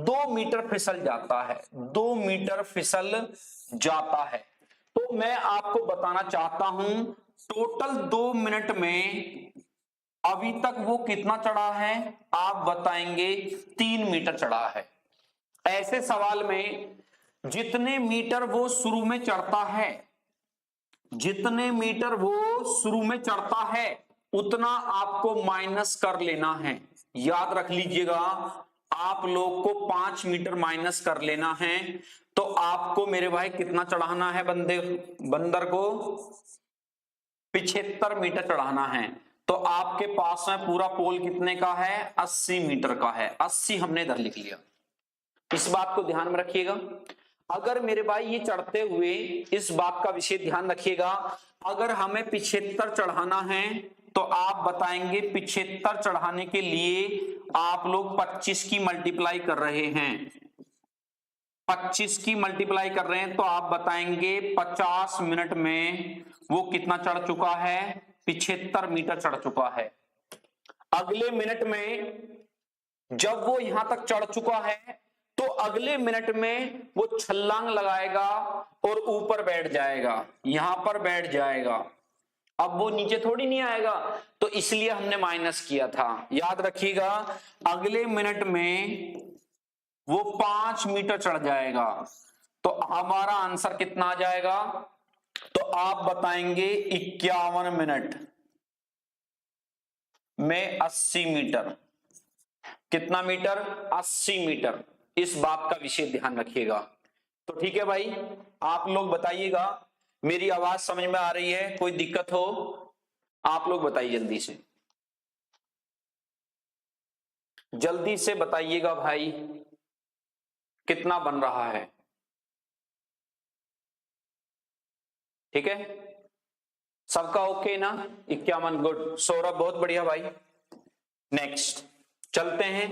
2 मीटर फिसल जाता है। 2 मीटर फिसल जाता है। तो मैं आपको बताना चाहता हूं, टोटल 2 मिनट में अभी तक वो कितना चढ़ा है? आप बताएंगे 3 मीटर चढ़ा है। ऐसे सवाल में जितने मीटर वो शुरू में चढ़ता है, जितने मीटर वो शुरू में चढ़ता है उतना आपको माइनस कर लेना है। याद रख लीजिएगा, आप लोग को 5 मीटर माइनस कर लेना है। तो आपको मेरे भाई कितना चढ़ाना है? बंदर को 75 मीटर चढ़ाना है। तो आपके पास में पूरा पोल कितने का है? 80 मीटर का है। 80 हमने इधर लिख लिया, इस बात को ध्यान में रखिएगा। अगर मेरे भाई ये चढ़ते हुए, इस बात का विशेष ध्यान रखिएगा, अगर हमें 75 चढ़ाना है तो आप बताएंगे 75 चढ़ाने के लिए आप लोग 25 की मल्टीप्लाई कर रहे हैं। 25 की मल्टीप्लाई कर रहे हैं तो आप बताएंगे 50 मिनट में वो कितना चढ़ चुका है? 75 मीटर चढ़ चुका है। अगले मिनट में जब वो यहां तक चढ़ चुका है तो अगले मिनट में वो छलांग लगाएगा और ऊपर बैठ जाएगा, यहां पर बैठ जाएगा। अब वो नीचे थोड़ी नहीं आएगा, तो इसलिए हमने माइनस किया था। याद रखिएगा, अगले मिनट में वो 5 मीटर चढ़ जाएगा। तो हमारा आंसर कितना आ जाएगा? तो आप बताएंगे 51 मिनट में 80 मीटर। कितना मीटर? 80 मीटर। इस बात का विशेष ध्यान रखिएगा। तो ठीक है भाई, आप लोग बताइएगा, मेरी आवाज समझ में आ रही है? कोई दिक्कत हो आप लोग बताइए, जल्दी से बताइएगा भाई, कितना बन रहा है? ठीक है, सबका ओके ना? 51, गुड। सौरभ बहुत बढ़िया भाई। नेक्स्ट चलते हैं।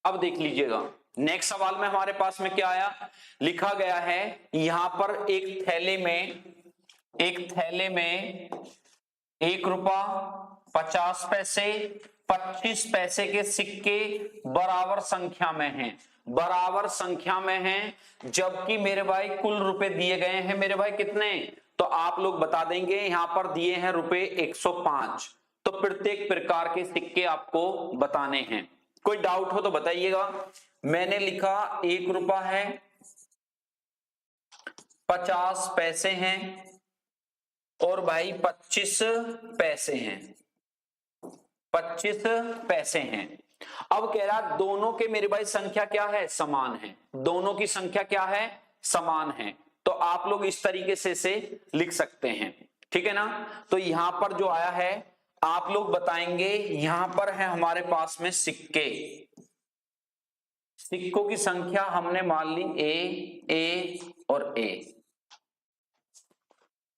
अब देख लीजिएगा, नेक्स्ट सवाल में हमारे पास में क्या आया? लिखा गया है यहां पर एक थैले में 1 रुपया, 50 पैसे, 25 पैसे के सिक्के बराबर संख्या में हैं। बराबर संख्या में हैं, जबकि मेरे भाई कुल रुपए दिए गए हैं मेरे भाई कितने? तो आप लोग बता देंगे, यहां पर दिए हैं रुपए 105। तो प्रत्येक प्रकार के सिक्के आपको बताने हैं। कोई डाउट हो तो बताइएगा। मैंने लिखा 1 रुपया है, 50 पैसे हैं और भाई 25 पैसे हैं, 25 पैसे हैं। अब कह रहा दोनों के मेरे भाई संख्या क्या है, समान है। दोनों की संख्या क्या है, समान है। तो आप लोग इस तरीके से इसे लिख सकते हैं, ठीक है ना। तो यहां पर जो आया है आप लोग बताएंगे, यहां पर है हमारे पास में सिक्के, सिक्कों की संख्या हमने मान ली ए और ए।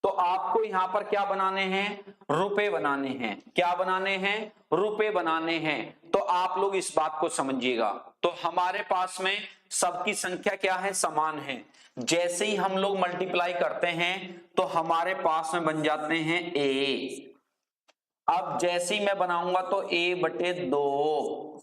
तो आपको यहां पर क्या बनाने हैं, रुपए बनाने हैं। क्या बनाने हैं, रुपए बनाने हैं। तो आप लोग इस बात को समझिएगा। तो हमारे पास में सबकी संख्या क्या है, समान है। जैसे ही हम लोग मल्टीप्लाई करते हैं तो हमारे पास में बन जाते हैं ए। अब जैसे ही मैं बनाऊंगा तो a/2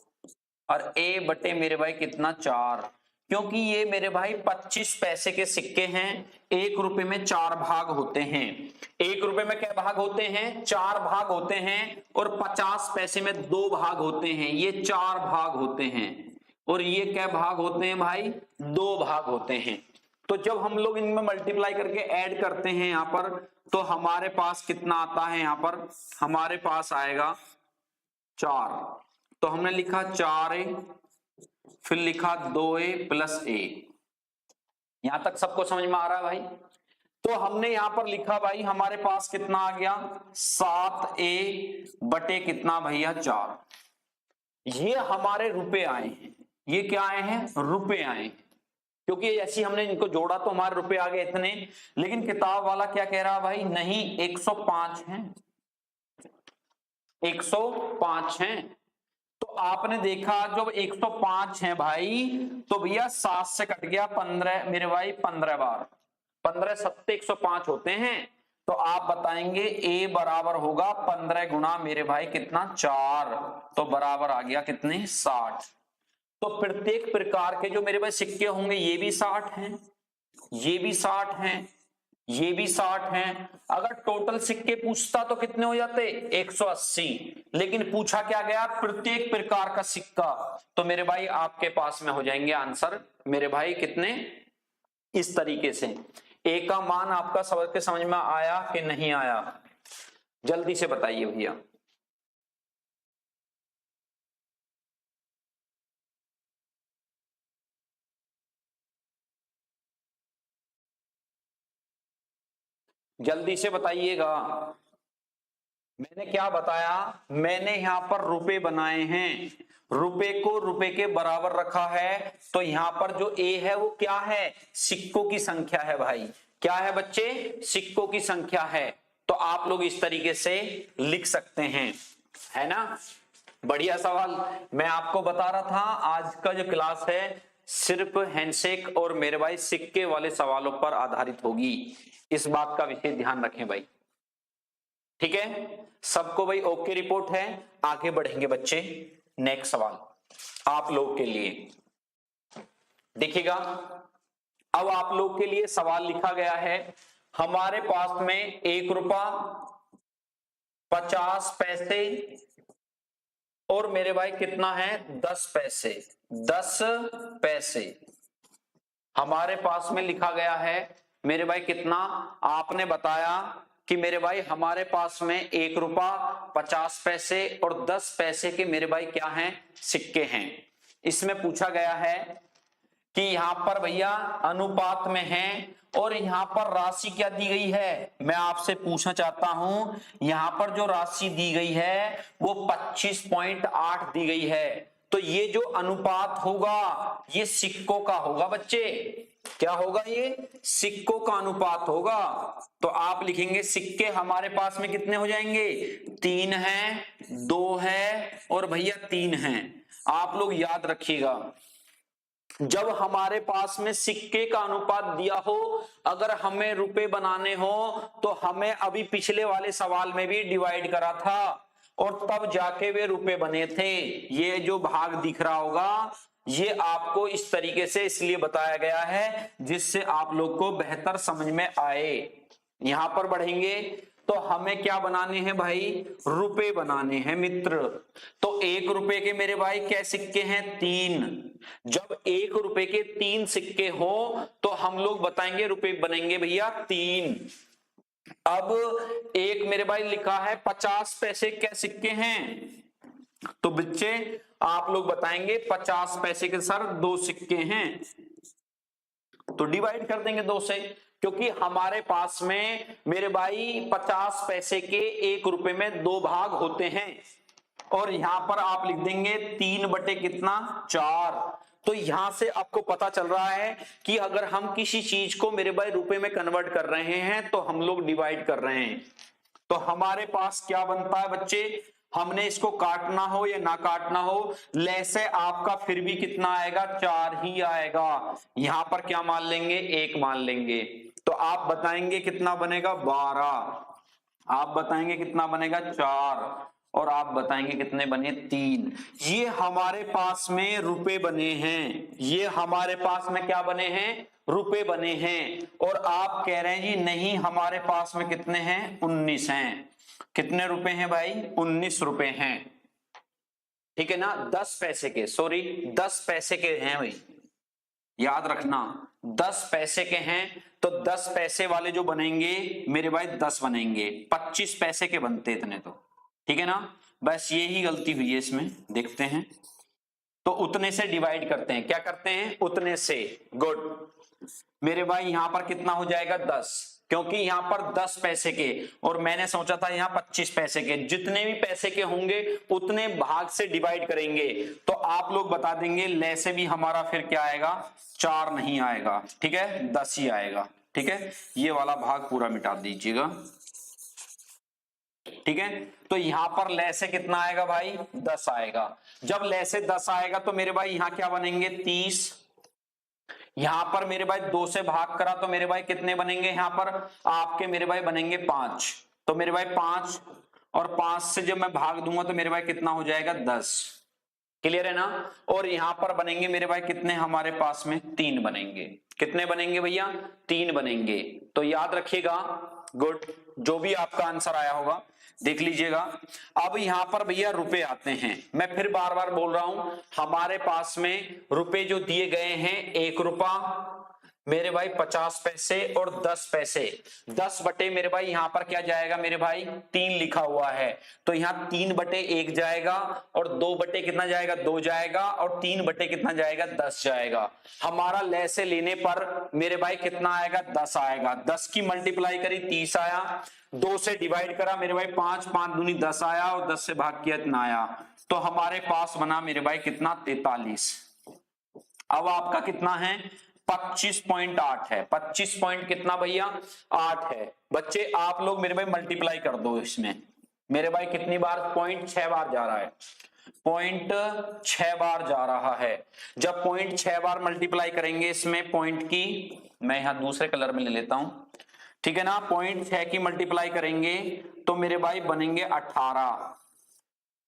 और a/ मेरे भाई कितना 4, क्योंकि ये मेरे भाई 25 पैसे के सिक्के हैं। 1 रुपए में 4 भाग होते हैं। 1 रुपए में क्या भाग होते हैं, 4 भाग होते हैं। और 50 पैसे में 2 भाग होते हैं, ये 4 भाग होते हैं। और ये क्या भाग होते हैं भाई, 2 भाग होते हैं। तो जब हम लोग इनमें मल्टीप्लाई करके ऐड करते हैं यहां पर, तो हमारे पास कितना आता है, यहां पर हमारे पास आएगा 4। तो हमने लिखा 4a, फिर लिखा 2a + a। यहां तक सबको समझ में आ रहा है भाई। तो हमने यहां पर लिखा भाई हमारे पास कितना आ गया, 7a/ कितना भैया 4। ये हमारे रुपए आए हैं। ये क्या आए हैं, रुपए आए हैं। क्योंकि ऐसी हमने इनको जोड़ा तो हमारे रुपए आ गए इतने। लेकिन किताब वाला क्या कह रहा भाई, नहीं 105 हैं, 105 हैं। तो आपने देखा जब 105 है भाई, तो भैया 7 से कट गया 15 मेरे भाई, 15 बार, 15 7 105 होते हैं। तो आप बताएंगे a बराबर होगा 15 गुना मेरे भाई कितना 4, तो बराबर आ गया कितने 60। तो प्रत्येक प्रकार के जो मेरे भाई सिक्के होंगे, ये भी 60 हैं, ये भी 60 हैं, ये भी 60 हैं। अगर टोटल सिक्के पूछता तो कितने हो जाते, 180। लेकिन पूछा क्या गया, प्रत्येक प्रकार का सिक्का। तो मेरे भाई आपके पास में हो जाएंगे आंसर मेरे भाई कितने, इस तरीके से। ए का मान आपका सबके समझ में आया कि नहीं आया, जल्दी से बताइए भैया। जल्दी से बताइएगा। मैंने क्या बताया, मैंने यहां पर रुपए बनाए हैं, रुपए को रुपए के बराबर रखा है। तो यहां पर जो ए है वो क्या है, सिक्कों की संख्या है भाई। क्या है बच्चे, सिक्कों की संख्या है। तो आप लोग इस तरीके से लिख सकते हैं, है ना। बढ़िया सवाल। मैं आपको बता रहा था आज का जो क्लास है सिर्फ हैंडशेक और मेरे भाई सिक्के वाले सवालों पर आधारित होगी। इस बात का विशेष ध्यान रखें भाई, ठीक है। सबको भाई ओके रिपोर्ट है। आगे बढ़ेंगे बच्चे, नेक्स्ट सवाल आप लोग के लिए देखिएगा। अब आप लोग के लिए सवाल लिखा गया है, हमारे पास में 1 रुपया 50 पैसे और मेरे भाई कितना है 10 पैसे, 10 पैसे हमारे पास में लिखा गया है मेरे भाई कितना। आपने बताया कि मेरे भाई हमारे पास में 1 रुपया 50 पैसे और 10 पैसे के मेरे भाई क्या हैं, सिक्के हैं। इसमें पूछा गया है कि यहां पर भैया अनुपात में है और यहां पर राशि क्या दी गई है। मैं आपसे पूछना चाहता हूं, यहां पर जो राशि दी गई है वो 25.8 दी गई है। तो ये जो अनुपात होगा ये सिक्कों का होगा बच्चे। क्या होगा, ये सिक्कों का अनुपात होगा। तो आप लिखेंगे सिक्के हमारे पास में कितने हो जाएंगे, 3 हैं, 2 है और भैया 3 हैं। आप लोग याद रखिएगा, जब हमारे पास में सिक्के का अनुपात दिया हो, अगर हमें रुपए बनाने हो तो हमें अभी पिछले वाले सवाल में भी डिवाइड करा था और तब जाके वे रुपए बने थे। ये जो भाग दिख रहा होगा ये आपको इस तरीके से इसलिए बताया गया है जिससे आप लोग को बेहतर समझ में आए। यहां पर बढ़ेंगे, तो हमें क्या बनाने हैं भाई, रुपए बनाने हैं मित्र। तो 1 रुपए के मेरे भाई क्या सिक्के हैं, 3। जब 1 रुपए के 3 सिक्के हो तो हम लोग बताएंगे रुपए बनेंगे भैया 3। अब एक मेरे भाई लिखा है 50 पैसे क्या सिक्के हैं, तो बच्चे आप लोग बताएंगे 50 पैसे के सर 2 सिक्के हैं, तो डिवाइड कर देंगे 2 से, क्योंकि हमारे पास में मेरे भाई 50 पैसे के 1 रुपए में 2 भाग होते हैं। और यहां पर आप लिख देंगे 3 बटे कितना, 4। तो यहां से आपको पता चल रहा है कि अगर हम किसी चीज को मेरे भाई रुपए में कन्वर्ट कर रहे हैं तो हम लोग डिवाइड कर रहे हैं। तो हमारे पास क्या बनता है बच्चे, हमने इसको काटना हो या ना काटना हो, ले से आपका फिर भी कितना आएगा, 4 ही आएगा। यहां पर क्या मान लेंगे, 1 मान लेंगे। तो आप बताएंगे कितना बनेगा, 12। आप बताएंगे कितना बनेगा, 4। और आप बताएंगे कितने बने, 3। ये हमारे पास में रुपए बने हैं, ये हमारे पास में क्या बने हैं, रुपए बने हैं। और आप कह रहे हैं जी नहीं हमारे पास में कितने हैं, 19 हैं। कितने रुपए हैं भाई, 19 रुपए हैं, ठीक है ना। 10 पैसे के, सॉरी 10 पैसे के हैं भाई, याद रखना 10 पैसे के हैं। तो 10 पैसे वाले जो बनेंगे मेरे भाई 10 बनेंगे, 25 पैसे के बनते इतने, तो ठीक है ना। बस यही गलती हुई है इसमें, देखते हैं। तो उतने से डिवाइड करते हैं, क्या करते हैं, उतने से। गुड मेरे भाई, यहां पर कितना हो जाएगा, 10, क्योंकि यहां पर 10 पैसे के और मैंने सोचा था यहां 25 पैसे के। जितने भी पैसे के होंगे उतने भाग से डिवाइड करेंगे। तो आप लोग बता देंगे ले से भी हमारा फिर क्या आएगा, 4 नहीं आएगा, ठीक है, 10 ही आएगा, ठीक है। ये वाला भाग पूरा मिटा दीजिएगा, ठीक है। तो यहां पर ले से कितना आएगा भाई, 10 आएगा। जब ले से 10 आएगा तो मेरे भाई यहां क्या बनेंगे, 30। यहां पर मेरे भाई 2 से भाग करा तो मेरे भाई कितने बनेंगे, यहां पर आपके मेरे भाई बनेंगे 5। तो मेरे भाई 5 और 5 से जब मैं भाग दूंगा तो मेरे भाई कितना हो जाएगा, 10। क्लियर है ना। और यहां पर बनेंगे मेरे भाई कितने, हमारे पास में 3 बनेंगे। कितने बनेंगे भैया, 3 बनेंगे। तो याद रखिएगा, गुड, जो भी आपका आंसर आया होगा देख लीजिएगा। अब यहां पर भैया रुपए आते हैं। मैं फिर बार बार बोल रहा हूं, हमारे पास में रुपए जो दिए गए हैं, 1 रुपया मेरे भाई 50 पैसे और 10 पैसे। 10 बटे मेरे भाई यहां पर क्या जाएगा मेरे भाई, 3 लिखा हुआ है। तो यहां 3 बटे 1 जाएगा और 2 बटे कितना जाएगा, 2 जाएगा और 3 बटे कितना जाएगा, 10 जाएगा। हमारा ले से लेने पर मेरे भाई कितना आएगा, 10 आएगा। 10 की मल्टीप्लाई करी 30 आया, 2 से डिवाइड करा मेरे भाई 5, 5 दूनी 10 आया और 10 से भाग किया इतना आया। तो हमारे पास बना मेरे भाई कितना, 43। अब आपका कितना है, 25.8 है। 25 पॉइंट कितना भैया, 8 है। बच्चे आप लोग मेरे भाई मल्टीप्लाई कर दो इसमें, मेरे भाई कितनी बार, पॉइंट 6 बार जा रहा है, पॉइंट 6 बार जा रहा है। जब पॉइंट 6 बार मल्टीप्लाई करेंगे इसमें पॉइंट की, मैं यहां दूसरे कलर में ले लेता हूं, ठीक है ना। पॉइंट 6 की मल्टीप्लाई करेंगे तो मेरे भाई बनेंगे 18।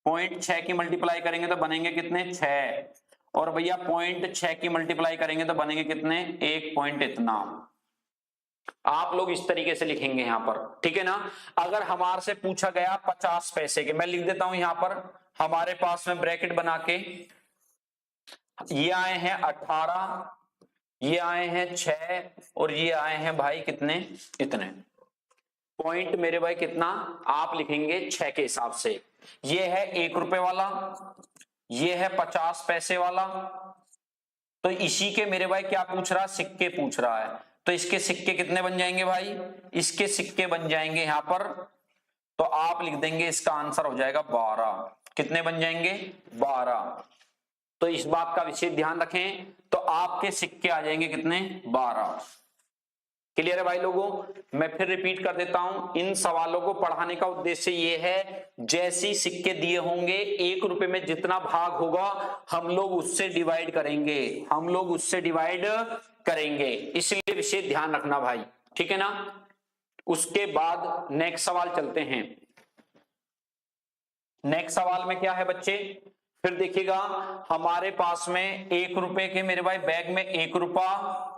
पॉइंट 6 की मल्टीप्लाई करेंगे तो बनेंगे कितने, 6। और भैया पॉइंट 6 की मल्टीप्लाई करेंगे तो बनेंगे कितने, 1 पॉइंट इतना। आप लोग इस तरीके से लिखेंगे यहां पर, ठीक है ना। अगर हमारे से पूछा गया 50 पैसे के, मैं लिख देता हूं यहां पर हमारे पास में ब्रैकेट बना के, ये आए हैं 18, ये आए हैं 6 और ये आए हैं भाई कितने, इतने। पॉइंट मेरे भाई कितना आप लिखेंगे 6 के हिसाब से। ये है 1 रुपए वाला, ये है 50 पैसे वाला। तो इसी के मेरे भाई क्या पूछ रहा है, सिक्के पूछ रहा है। तो इसके सिक्के कितने बन जाएंगे भाई, इसके सिक्के बन जाएंगे यहां पर, तो आप लिख देंगे इसका आंसर हो जाएगा 12। कितने बन जाएंगे, 12। तो इस बात का विशेष ध्यान रखें, तो आपके सिक्के आ जाएंगे कितने, 12। क्लियर है भाई लोगों। मैं फिर रिपीट कर देता हूं, इन सवालों को पढ़ाने का उद्देश्य ये है, जैसी सिक्के दिए होंगे 1 रुपए में जितना भाग होगा हम लोग उससे डिवाइड करेंगे, हम लोग उससे डिवाइड करेंगे, इसलिए विशेष ध्यान रखना भाई, ठीक है ना। उसके बाद नेक्स्ट सवाल चलते हैं। नेक्स्ट सवाल में क्या है बच्चे, फिर देखिएगा हमारे पास में 1 रुपए के मेरे भाई बैग में 1 रुपया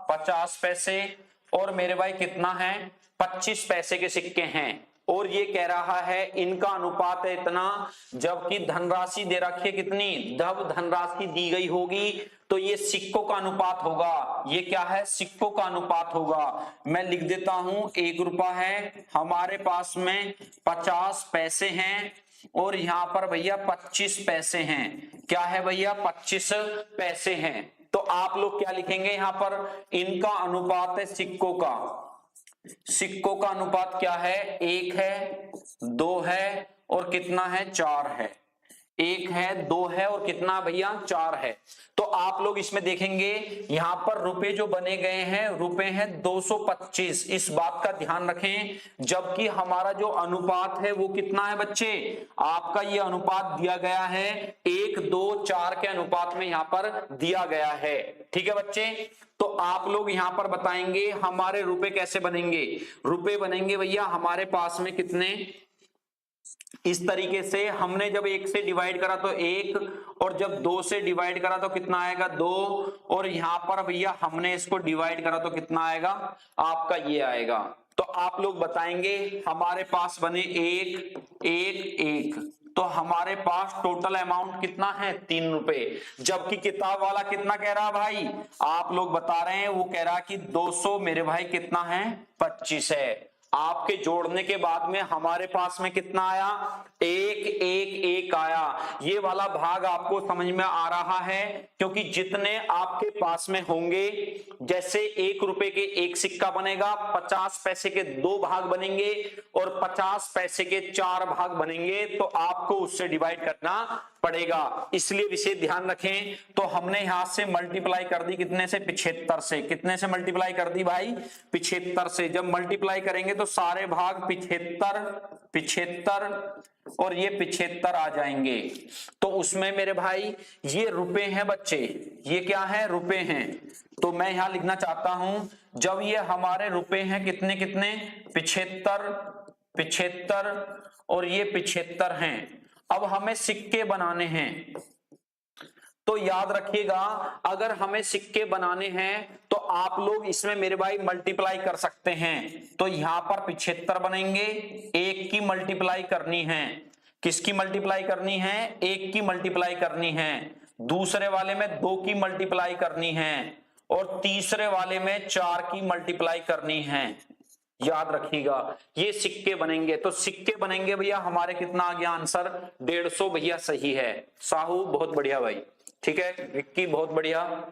50 पैसे और मेरे भाई कितना है, 25 पैसे के सिक्के हैं। और ये कह रहा है इनका अनुपात है इतना, जबकि धनराशि दे रखी है कितनी, जब धनराशि दी गई होगी तो ये सिक्कों का अनुपात होगा। ये क्या है, सिक्कों का अनुपात होगा। मैं लिख देता हूं 1 रुपया है, हमारे पास में 50 पैसे हैं और यहाँ पर भैया 25 पैसे हैं। क्या है भैया, 25 पैसे हैं। तो आप लोग क्या लिखेंगे यहाँ पर, इनका अनुपात है सिक्कों का, सिक्कों का अनुपात क्या है, 1 है, 2 है और कितना है, 4 है। 1 है, 2 है और कितना भैया, 4 है। तो आप लोग इसमें देखेंगे यहां पर रुपए जो बने गए हैं, रुपए हैं 225, इस बात का ध्यान रखें। जबकि हमारा जो अनुपात है वो कितना है बच्चे, आपका ये अनुपात दिया गया है 1, 2, 4 के अनुपात में यहां पर दिया गया है। ठीक है बच्चे, तो आप लोग यहां पर बताएंगे हमारे रुपए कैसे बनेंगे। रुपए बनेंगे भैया हमारे पास में कितने, इस तरीके से हमने जब 1 से डिवाइड करा तो 1, और जब 2 से डिवाइड करा तो कितना आएगा, 2, और यहां पर भैया हमने इसको डिवाइड करा तो कितना आएगा, आपका ये आएगा। तो आप लोग बताएंगे हमारे पास बने 1, 1, 1, तो हमारे पास टोटल अमाउंट कितना है, 3 रुपए। जबकि किताब वाला कितना कह रहा भाई, आप लोग बता रहे हैं, वो कह रहा कि 200 मेरे भाई कितना है, 25 है। आपके जोड़ने के बाद में हमारे पास में कितना आया, 1, 1, 1 आया। ये वाला भाग आपको समझ में आ रहा है, क्योंकि जितने आपके पास में होंगे, जैसे 1 रुपए के 1 सिक्का बनेगा, 50 पैसे के 2 भाग बनेंगे और 50 पैसे के 4 भाग बनेंगे, तो आपको उससे डिवाइड करना पड़ेगा। इसलिए विशेष ध्यान रखें। तो हमने यहां से मल्टीप्लाई कर दी कितने से, 75 से। कितने से मल्टीप्लाई कर दी भाई, 75 से। जब मल्टीप्लाई करेंगे तो सारे भाग 75, 75 और ये 75 आ जाएंगे। तो उसमें मेरे भाई ये रुपए हैं बच्चे, ये क्या है, रुपए हैं। तो मैं यहां लिखना चाहता हूं, जब ये हमारे रुपए हैं कितने कितने, 75, 75 और ये 75 हैं। अब हमें सिक्के बनाने हैं, तो याद रखिएगा अगर हमें सिक्के बनाने हैं तो आप लोग इसमें मेरे भाई मल्टीप्लाई कर सकते हैं। तो यहां पर 75 बनेंगे, 1 की मल्टीप्लाई करनी है, किसकी मल्टीप्लाई करनी है, 1 की मल्टीप्लाई करनी है, दूसरे वाले में 2 की मल्टीप्लाई करनी है और तीसरे वाले में 4 की मल्टीप्लाई करनी है। याद रखिएगा ये सिक्के बनेंगे। तो सिक्के बनेंगे भैया हमारे कितना आ गया आंसर, 150 भैया सही है। साहू बहुत बढ़िया भाई, ठीक है, विक्की बहुत बढ़िया,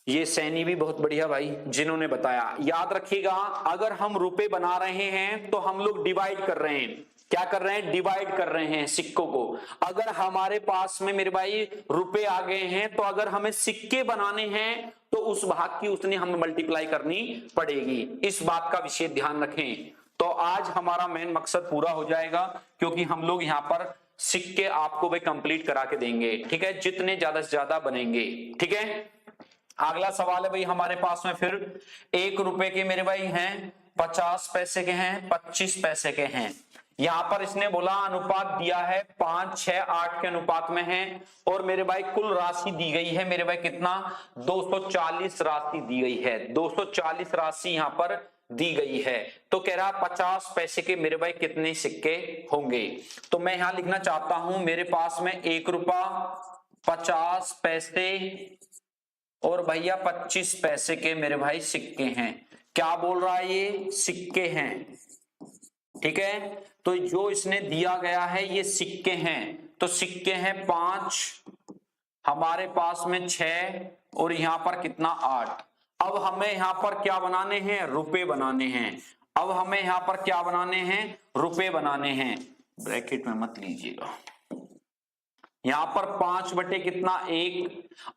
ये सैनी भी बहुत बढ़िया भाई जिन्होंने बताया। याद रखिएगा अगर हम रुपए बना रहे हैं तो हम लोग डिवाइड कर रहे हैं, क्या कर रहे हैं, डिवाइड कर रहे हैं सिक्कों को। अगर हमारे पास में मेरे भाई रुपए आ गए हैं तो अगर हमें सिक्के बनाने हैं तो उस भाग की उतनी हमें मल्टीप्लाई करनी पड़ेगी। इस बात का विशेष ध्यान रखें। तो आज हमारा मेन मकसद पूरा हो जाएगा, क्योंकि हम लोग यहाँ पर सिक्के आपको भाई कंप्लीट करा के देंगे, ठीक है, जितने ज्यादा से ज्यादा बनेंगे। ठीक है, अगला सवाल है भाई हमारे पास में फिर 1 रुपए के मेरे भाई हैं, 50 पैसे के हैं, 25 पैसे के हैं। यहां पर इसने बोला अनुपात दिया है 5, 6, 8 के अनुपात में है और मेरे भाई कुल राशि दी गई है मेरे भाई कितना, 240 राशि दी गई है, 240 राशि यहां पर दी गई है। तो कह रहा 50 पैसे के मेरे भाई कितने सिक्के होंगे। तो मैं यहां लिखना चाहता हूं मेरे पास में 1 रुपया, 50 पैसे और भैया 25 पैसे के मेरे भाई सिक्के हैं। क्या बोल रहा है, ये सिक्के हैं, ठीक है। तो जो इसने दिया गया है ये सिक्के हैं, तो सिक्के हैं 5, हमारे पास में 6 और यहां पर कितना 8। अब हमें यहां पर क्या बनाने हैं, रुपए बनाने हैं। अब हमें यहां पर क्या बनाने हैं, रुपए बनाने हैं। ब्रैकेट में मत लीजिएगा। यहां पर 5 बटे कितना 1।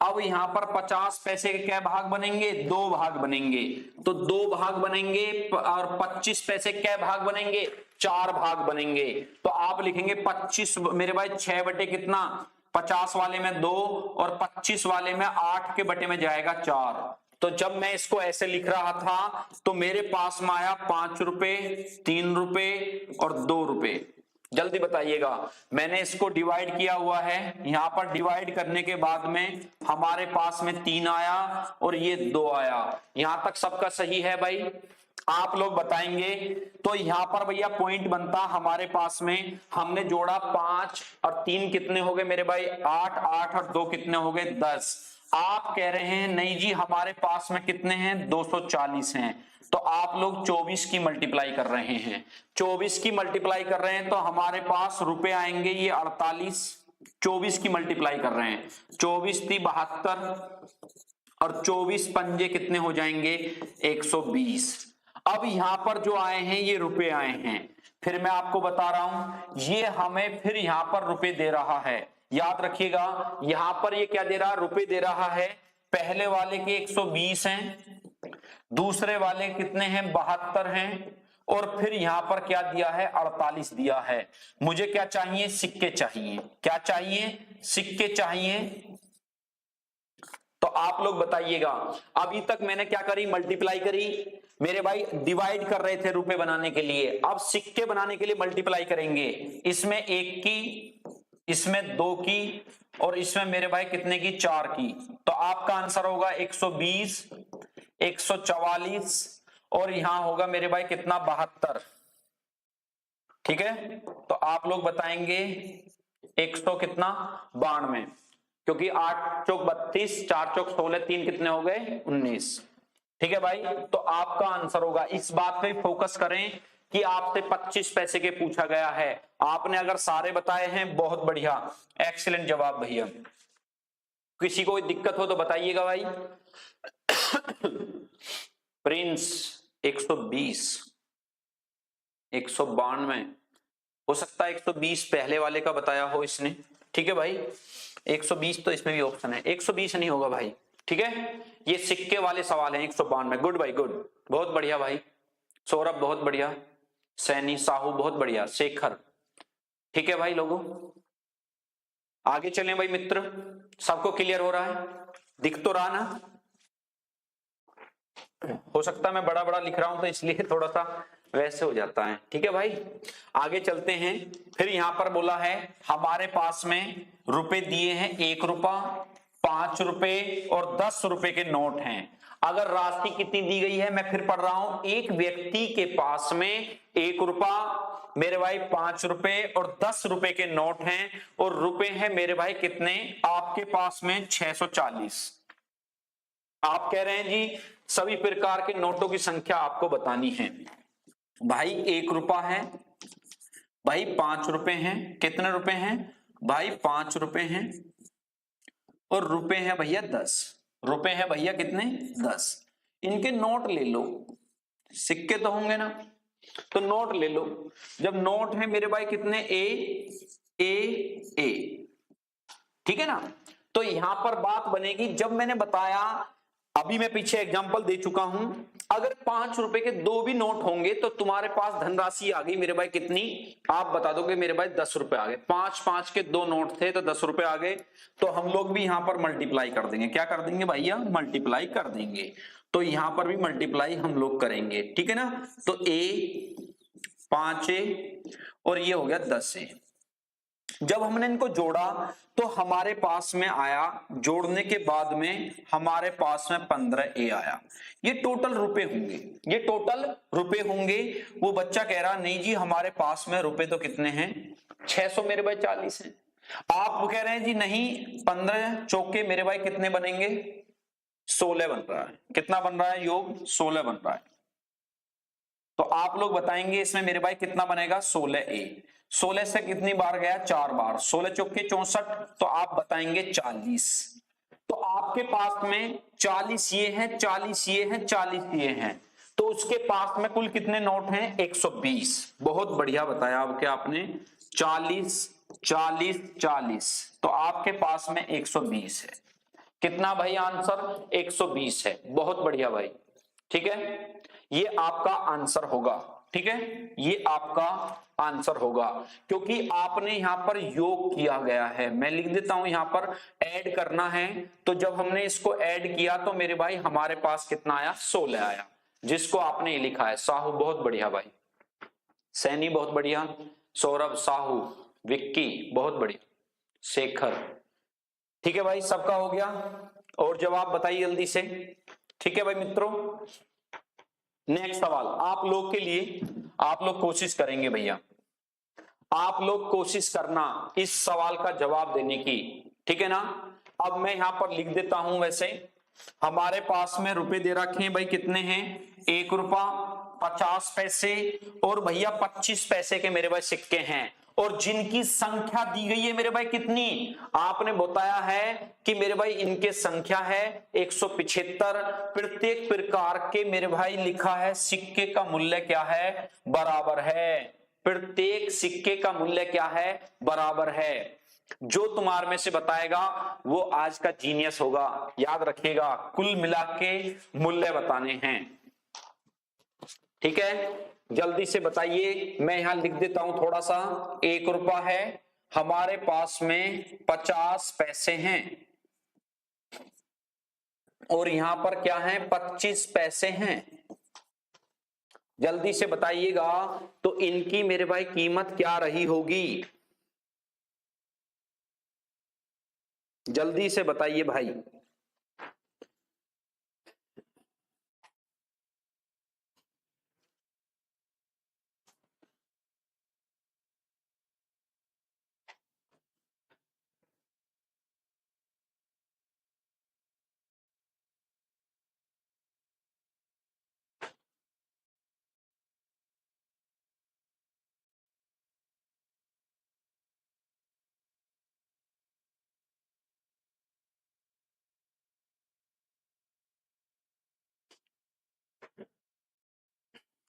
अब यहां पर 50 पैसे के क्या भाग बनेंगे, 2 भाग बनेंगे। तो 2 भाग बनेंगे और 25 पैसे क्या भाग बनेंगे, 4 भाग बनेंगे। तो आप लिखेंगे 25 मेरे भाई 6 बटे कितना, 50 वाले में 2 और 25 वाले में 8 के बटे में जाएगा 4। तो जब मैं इसको ऐसे लिख रहा था तो मेरे पास में आया 5 रुपए, 3 रुपए और 2 रुपए। जल्दी बताइएगा, मैंने इसको डिवाइड किया हुआ है, यहां पर डिवाइड करने के बाद में हमारे पास में 3 आया और ये 2 आया। यहां तक सबका सही है भाई। आप लोग बताएंगे। तो यहां पर भैया पॉइंट बनता हमारे पास में, हमने जोड़ा 5 और 3 कितने हो गए मेरे भाई 8, 8 और 2 कितने हो गए 10। आप कह रहे हैं नहीं जी हमारे पास में कितने हैं 240 हैं, तो आप लोग 24 की मल्टीप्लाई कर रहे हैं, 24 की मल्टीप्लाई कर रहे हैं तो हमारे पास रुपए आएंगे ये 48। 24 की मल्टीप्लाई कर रहे हैं, 24 × 72 और 24 पंजे कितने हो जाएंगे 120। अब यहां पर जो आए हैं ये रुपए आए हैं, फिर मैं आपको बता रहा हूं ये हमें फिर यहां पर रुपए दे रहा है। याद रखिएगा यहां पर ये क्या दे रहा है रुपए दे रहा है। पहले वाले के 120 हैं, दूसरे वाले कितने हैं 72 हैं, और फिर यहां पर क्या दिया है 48 दिया है। मुझे क्या चाहिए सिक्के चाहिए। क्या चाहिए सिक्के चाहिए। तो आप लोग बताइएगा अभी तक मैंने क्या करी मल्टीप्लाई करी मेरे भाई, डिवाइड कर रहे थे रुपए बनाने के लिए, अब सिक्के बनाने के लिए मल्टीप्लाई करेंगे। इसमें 1 की, इसमें 2 की और इसमें मेरे भाई कितने की 4 की। तो आपका आंसर होगा 120, 144 और यहां होगा मेरे भाई कितना 72। ठीक है तो आप लोग बताएंगे 100 कितना 92, क्योंकि 8 चौक 32, 4 चौक 16, 3 कितने हो गए 19। ठीक है भाई तो आपका आंसर होगा। इस बात पे फोकस करें कि आपसे 25 पैसे के पूछा गया है, आपने अगर सारे बताए हैं बहुत बढ़िया, एक्सीलेंट जवाब भैया। किसी को कोई दिक्कत हो तो बताइएगा भाई। प्रिंस 120, 192 हो सकता है 120 पहले वाले का बताया हो इसने। ठीक है भाई 120 तो इसमें भी ऑप्शन है, 120 नहीं होगा भाई। ठीक है ये सिक्के वाले सवाल हैं 192। गुड भाई गुड, बहुत बढ़िया भाई। सौरभ बहुत बढ़िया, सैनी साहू बहुत बढ़िया, शेखर। ठीक है भाई लोगों आगे चलें भाई मित्र, सबको क्लियर हो रहा है, दिख तो रहा ना। हो सकता है मैं बड़ा बड़ा लिख रहा हूं तो इसलिए थोड़ा सा वैसे हो जाता है। ठीक है भाई आगे चलते हैं। फिर यहां पर बोला है हमारे पास में रुपए दिए हैं 1 रुपया, 5 रुपए और 10 रुपए के नोट हैं। अगर राशि कितनी दी गई है मैं फिर पढ़ रहा हूं, एक व्यक्ति के पास में 1 रुपया मेरे भाई 5 रुपए और 10 रुपए के नोट हैं, और रुपए हैं मेरे भाई कितने आपके पास में 640। आप कह रहे हैं जी सभी प्रकार के नोटों की संख्या आपको बतानी है। भाई 1 रुपया है, भाई 5 रुपए हैं, कितने रुपए हैं भाई 5 रुपए हैं, और रुपए हैं भैया 10 रुपए हैं भैया कितने 10। इनके नोट ले लो, सिक्के तो होंगे ना, तो नोट ले लो। जब नोट है मेरे भाई कितने ए, ठीक है ना। तो यहां पर बात बनेगी, जब मैंने बताया अभी मैं पीछे एग्जांपल दे चुका हूं, अगर 5 रुपए के 2 भी नोट होंगे तो तुम्हारे पास धनराशि आ गई मेरे भाई कितनी, आप बता दोगे मेरे भाई 10 रुपए आ गए। 5 के 2 नोट थे तो 10 रुपए आ गए, तो हम लोग भी यहां पर मल्टीप्लाई कर देंगे। क्या कर देंगे भैया मल्टीप्लाई कर देंगे, तो यहां पर भी मल्टीप्लाई हम लोग करेंगे। ठीक है ना, तो ए 5 और ये हो गया 10। जब हमने इनको जोड़ा तो हमारे पास में आया, जोड़ने के बाद में हमारे पास में 15 आया। ये टोटल रुपए होंगे, ये टोटल रुपए होंगे। वो बच्चा कह रहा नहीं जी हमारे पास में रुपए तो कितने हैं 600 मेरे भाई 40 हैं। आप कह रहे हैं जी नहीं 15 चौके मेरे भाई कितने बनेंगे 16 बन रहा है। कितना बन रहा है योग 16 बन रहा है। तो आप लोग बताएंगे इसमें मेरे भाई कितना बनेगा 16 16 से कितनी बार गया 4 बार, 16 चौके 64, तो आप बताएंगे 40। तो आपके पास में 40 ये हैं, 40 ये हैं, 40 ये हैं, तो उसके पास में कुल कितने नोट हैं 120। बहुत बढ़िया बताया आपके आपने 40 40 40, तो आपके पास में 120 है। कितना भाई आंसर 120 है। बहुत बढ़िया भाई। ठीक है ये आपका आंसर होगा। ठीक है ये आपका आंसर होगा, क्योंकि आपने यहां पर योग किया गया है। मैं लिख देता हूं यहां पर ऐड करना है, तो जब हमने इसको ऐड किया तो मेरे भाई हमारे पास कितना आया 16 आया, जिसको आपने ये लिखा है साहू। बहुत बढ़िया भाई, सैनी बहुत बढ़िया, सौरभ साहू, विक्की बहुत बढ़िया, शेखर। ठीक है भाई सबका हो गया, और जवाब बताइए जल्दी से। ठीक है भाई मित्रों नेक्स्ट सवाल आप लोग के लिए, आप लोग कोशिश करेंगे भैया, आप लोग कोशिश करना इस सवाल का जवाब देने की, ठीक है ना। अब मैं यहां पर लिख देता हूं। वैसे हमारे पास में रुपए दे रखे हैं भाई, कितने हैं, 1 रुपया 50 पैसे और भैया 25 पैसे के मेरे भाई सिक्के हैं, और जिनकी संख्या दी गई है मेरे भाई कितनी, आपने बताया है कि मेरे भाई इनके संख्या है 175। प्रत्येक प्रकार के मेरे भाई लिखा है सिक्के का मूल्य क्या है, बराबर है। प्रत्येक सिक्के का मूल्य क्या है, बराबर है। जो तुम्हारे में से बताएगा वो आज का जीनियस होगा। याद रखिएगा, कुल मिला के मूल्य बताने हैं, ठीक है। जल्दी से बताइए, मैं यहां लिख देता हूं थोड़ा सा। 1 रुपया है, हमारे पास में 50 पैसे हैं, और यहां पर क्या है, 25 पैसे हैं। जल्दी से बताइएगा, तो इनकी मेरे भाई कीमत क्या रही होगी, जल्दी से बताइए भाई।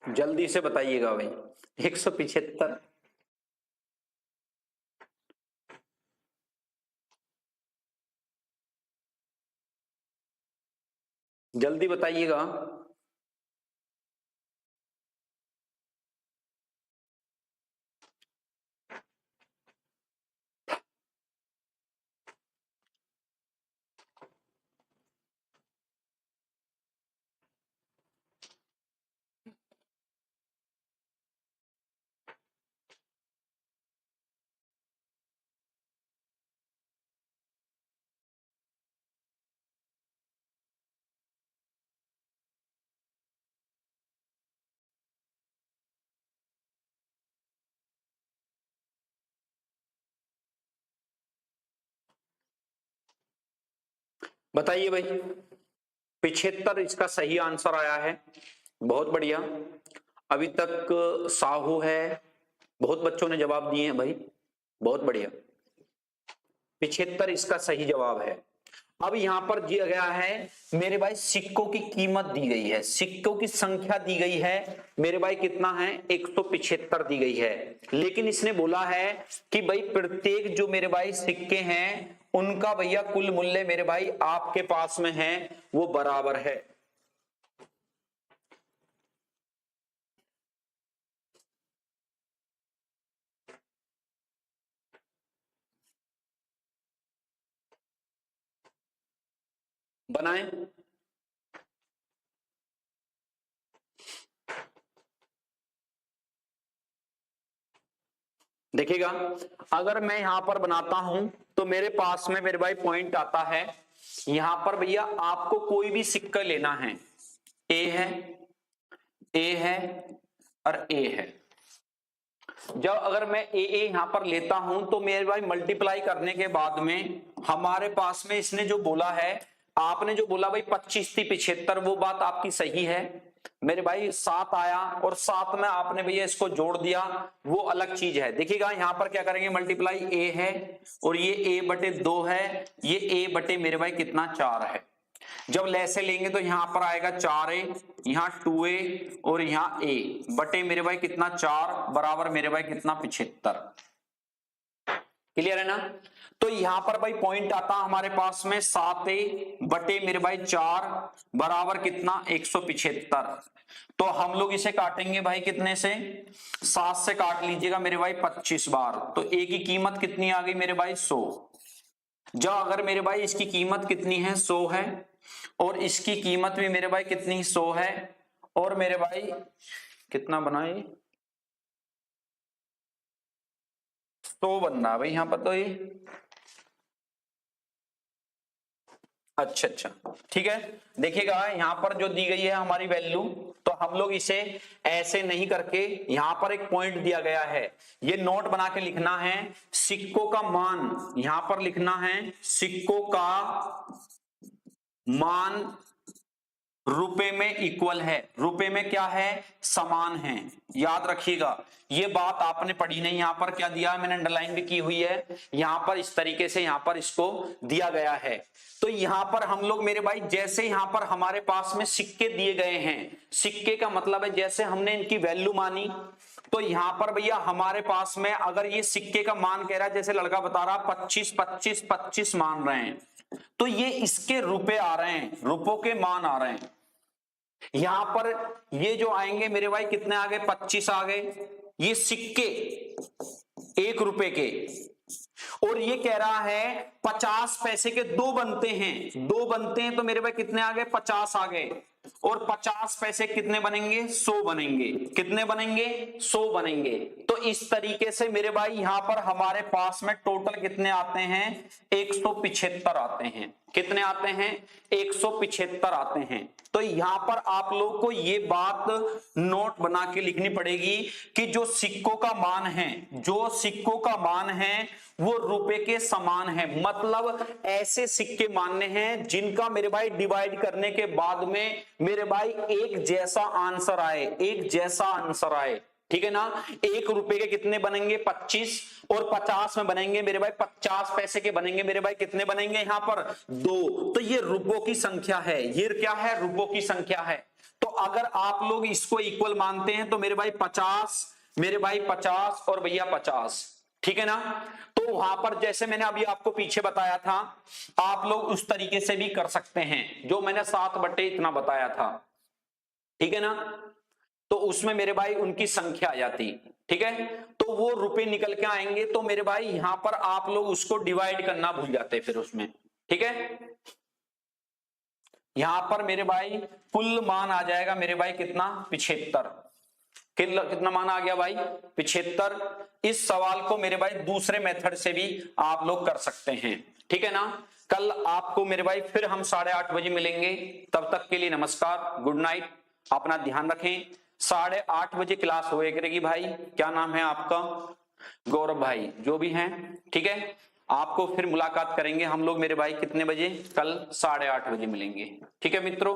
जल्दी से बताइएगा भाई। 175। जल्दी बताइएगा। बताइए भाई। 75 इसका सही आंसर आया है, बहुत बढ़िया। अभी तक साहू है, बहुत बच्चों ने जवाब दिए हैं भाई, बहुत बढ़िया। 75 इसका सही जवाब है। अब यहां पर दिया गया है मेरे भाई, सिक्कों की कीमत दी गई है, सिक्कों की संख्या दी गई है मेरे भाई, कितना है, 175 दी गई है। लेकिन इसने बोला है कि भाई प्रत्येक जो मेरे भाई सिक्के हैं उनका भैया कुल मूल्य मेरे भाई आपके पास में है वो बराबर है। बनाएं। देखिएगा, अगर मैं यहां पर बनाता हूं तो मेरे पास में मेरे भाई पॉइंट आता है, यहां पर भैया आपको कोई भी सिक्का लेना है, ए है, ए है और ए है। जब अगर मैं ए यहां पर लेता हूं तो मेरे भाई मल्टीप्लाई करने के बाद में हमारे पास में इसने जो बोला है, आपने जो बोला भाई 25 थी 75, वो बात आपकी सही है मेरे भाई। 7 आया और 7 में आपने भैया इसको जोड़ दिया, वो अलग चीज है। देखिएगा यहां पर क्या करेंगे, मल्टीप्लाई ए है और ये ए बटे 2 है, ये ए बटे मेरे भाई कितना 4 है। जब लैसे लेंगे तो यहां पर आएगा 4a, यहां 2a और यहां a बटे मेरे भाई कितना 4 बराबर मेरे भाई कितना 75। क्लियर है ना। तो यहां पर भाई पॉइंट आता हमारे पास में 7a बटे मेरे भाई 4 बराबर कितना 175। तो हम लोग इसे काटेंगे भाई कितने से, 7 से काट लीजिएगा मेरे भाई 25 बार, तो a की कीमत कितनी आ गई मेरे भाई 100। जब अगर मेरे भाई इसकी कीमत कितनी है 100 है, और इसकी कीमत भी मेरे भाई कितनी 100 है, और मेरे भाई कितना बनाए 100 बनना है भाई यहां पर। तो ये अच्छा अच्छा, ठीक है। देखिएगा यहां पर जो दी गई है हमारी वैल्यू, तो हम लोग इसे ऐसे नहीं करके यहां पर एक पॉइंट दिया गया है, ये नोट बना के लिखना है। सिक्कों का मान यहां पर लिखना है, सिक्कों का मान रुपए में इक्वल है, रुपए में क्या है, समान है। याद रखिएगा, ये बात आपने पढ़ी नहीं, यहां पर क्या दिया है, मैंने अंडरलाइन भी की हुई है, यहां पर इस तरीके से यहां पर इसको दिया गया है। तो यहां पर हम लोग मेरे भाई, जैसे यहां पर हमारे पास में सिक्के दिए गए हैं, सिक्के का मतलब है जैसे हमने इनकी वैल्यू मानी, तो यहां पर भैया हमारे पास में अगर ये सिक्के का मान कह रहा है, जैसे लड़का बता रहा 25 25 25 मान रहे हैं, तो ये इसके रुपए आ रहे हैं, रुपयों के मान आ रहे हैं। यहां पर ये जो आएंगे मेरे भाई कितने आ गए, 25 आ गए, ये सिक्के 1 रुपए के, और ये कह रहा है 50 पैसे के 2 बनते हैं, 2 बनते हैं, तो मेरे भाई कितने आ गए, 50 आ गए, और 50 पैसे कितने बनेंगे, 100 बनेंगे, कितने बनेंगे, 100 बनेंगे। तो इस तरीके से मेरे भाई यहां पर हमारे पास में टोटल कितने आते हैं, 175 आते हैं। कितने आते हैं, 175 आते हैं। तो यहां पर आप लोग को ये बात नोट बना के लिखनी पड़ेगी कि जो सिक्कों का मान है, जो सिक्कों का मान है वो रुपए के समान है, मतलब ऐसे सिक्के मानने हैं जिनका मेरे भाई डिवाइड करने के बाद में मेरे भाई एक जैसा आंसर आए, एक जैसा आंसर आए, ठीक है ना। 1 रुपए के कितने बनेंगे, 25, और 50 में बनेंगे मेरे भाई 50 पैसे के बनेंगे मेरे भाई कितने बनेंगे, यहां पर 2। तो ये रुपयों की संख्या है, ये क्या है, रुपयों की संख्या है। तो अगर आप लोग इसको इक्वल मानते हैं तो मेरे भाई 50, मेरे भाई 50 और भैया 50, ठीक है ना। तो वहां पर जैसे मैंने अभी आपको पीछे बताया था, आप लोग उस तरीके से भी कर सकते हैं, जो मैंने 7 बटे इतना बताया था, ठीक है ना। तो उसमें मेरे भाई उनकी संख्या आ जाती, ठीक है, तो वो रुपए निकल के आएंगे। तो मेरे भाई यहां पर आप लोग उसको डिवाइड करना भूल जाते फिर उसमें, ठीक है। यहां पर मेरे भाई कुल मान आ जाएगा मेरे भाई कितना, 75। कितना मान आ गया भाई, 75। इस सवाल को मेरे भाई दूसरे मेथड से भी आप लोग कर सकते हैं, ठीक है ना। कल आपको मेरे भाई फिर हम 8:30 बजे मिलेंगे, तब तक के लिए नमस्कार, गुड नाइट, अपना ध्यान रखें। 8:30 बजे क्लास होए करेगी भाई। क्या नाम है आपका, गौरव भाई, जो भी हैं, ठीक है। आपको फिर मुलाकात करेंगे हम लोग मेरे भाई कितने बजे, कल 8:30 बजे मिलेंगे, ठीक है मित्रों।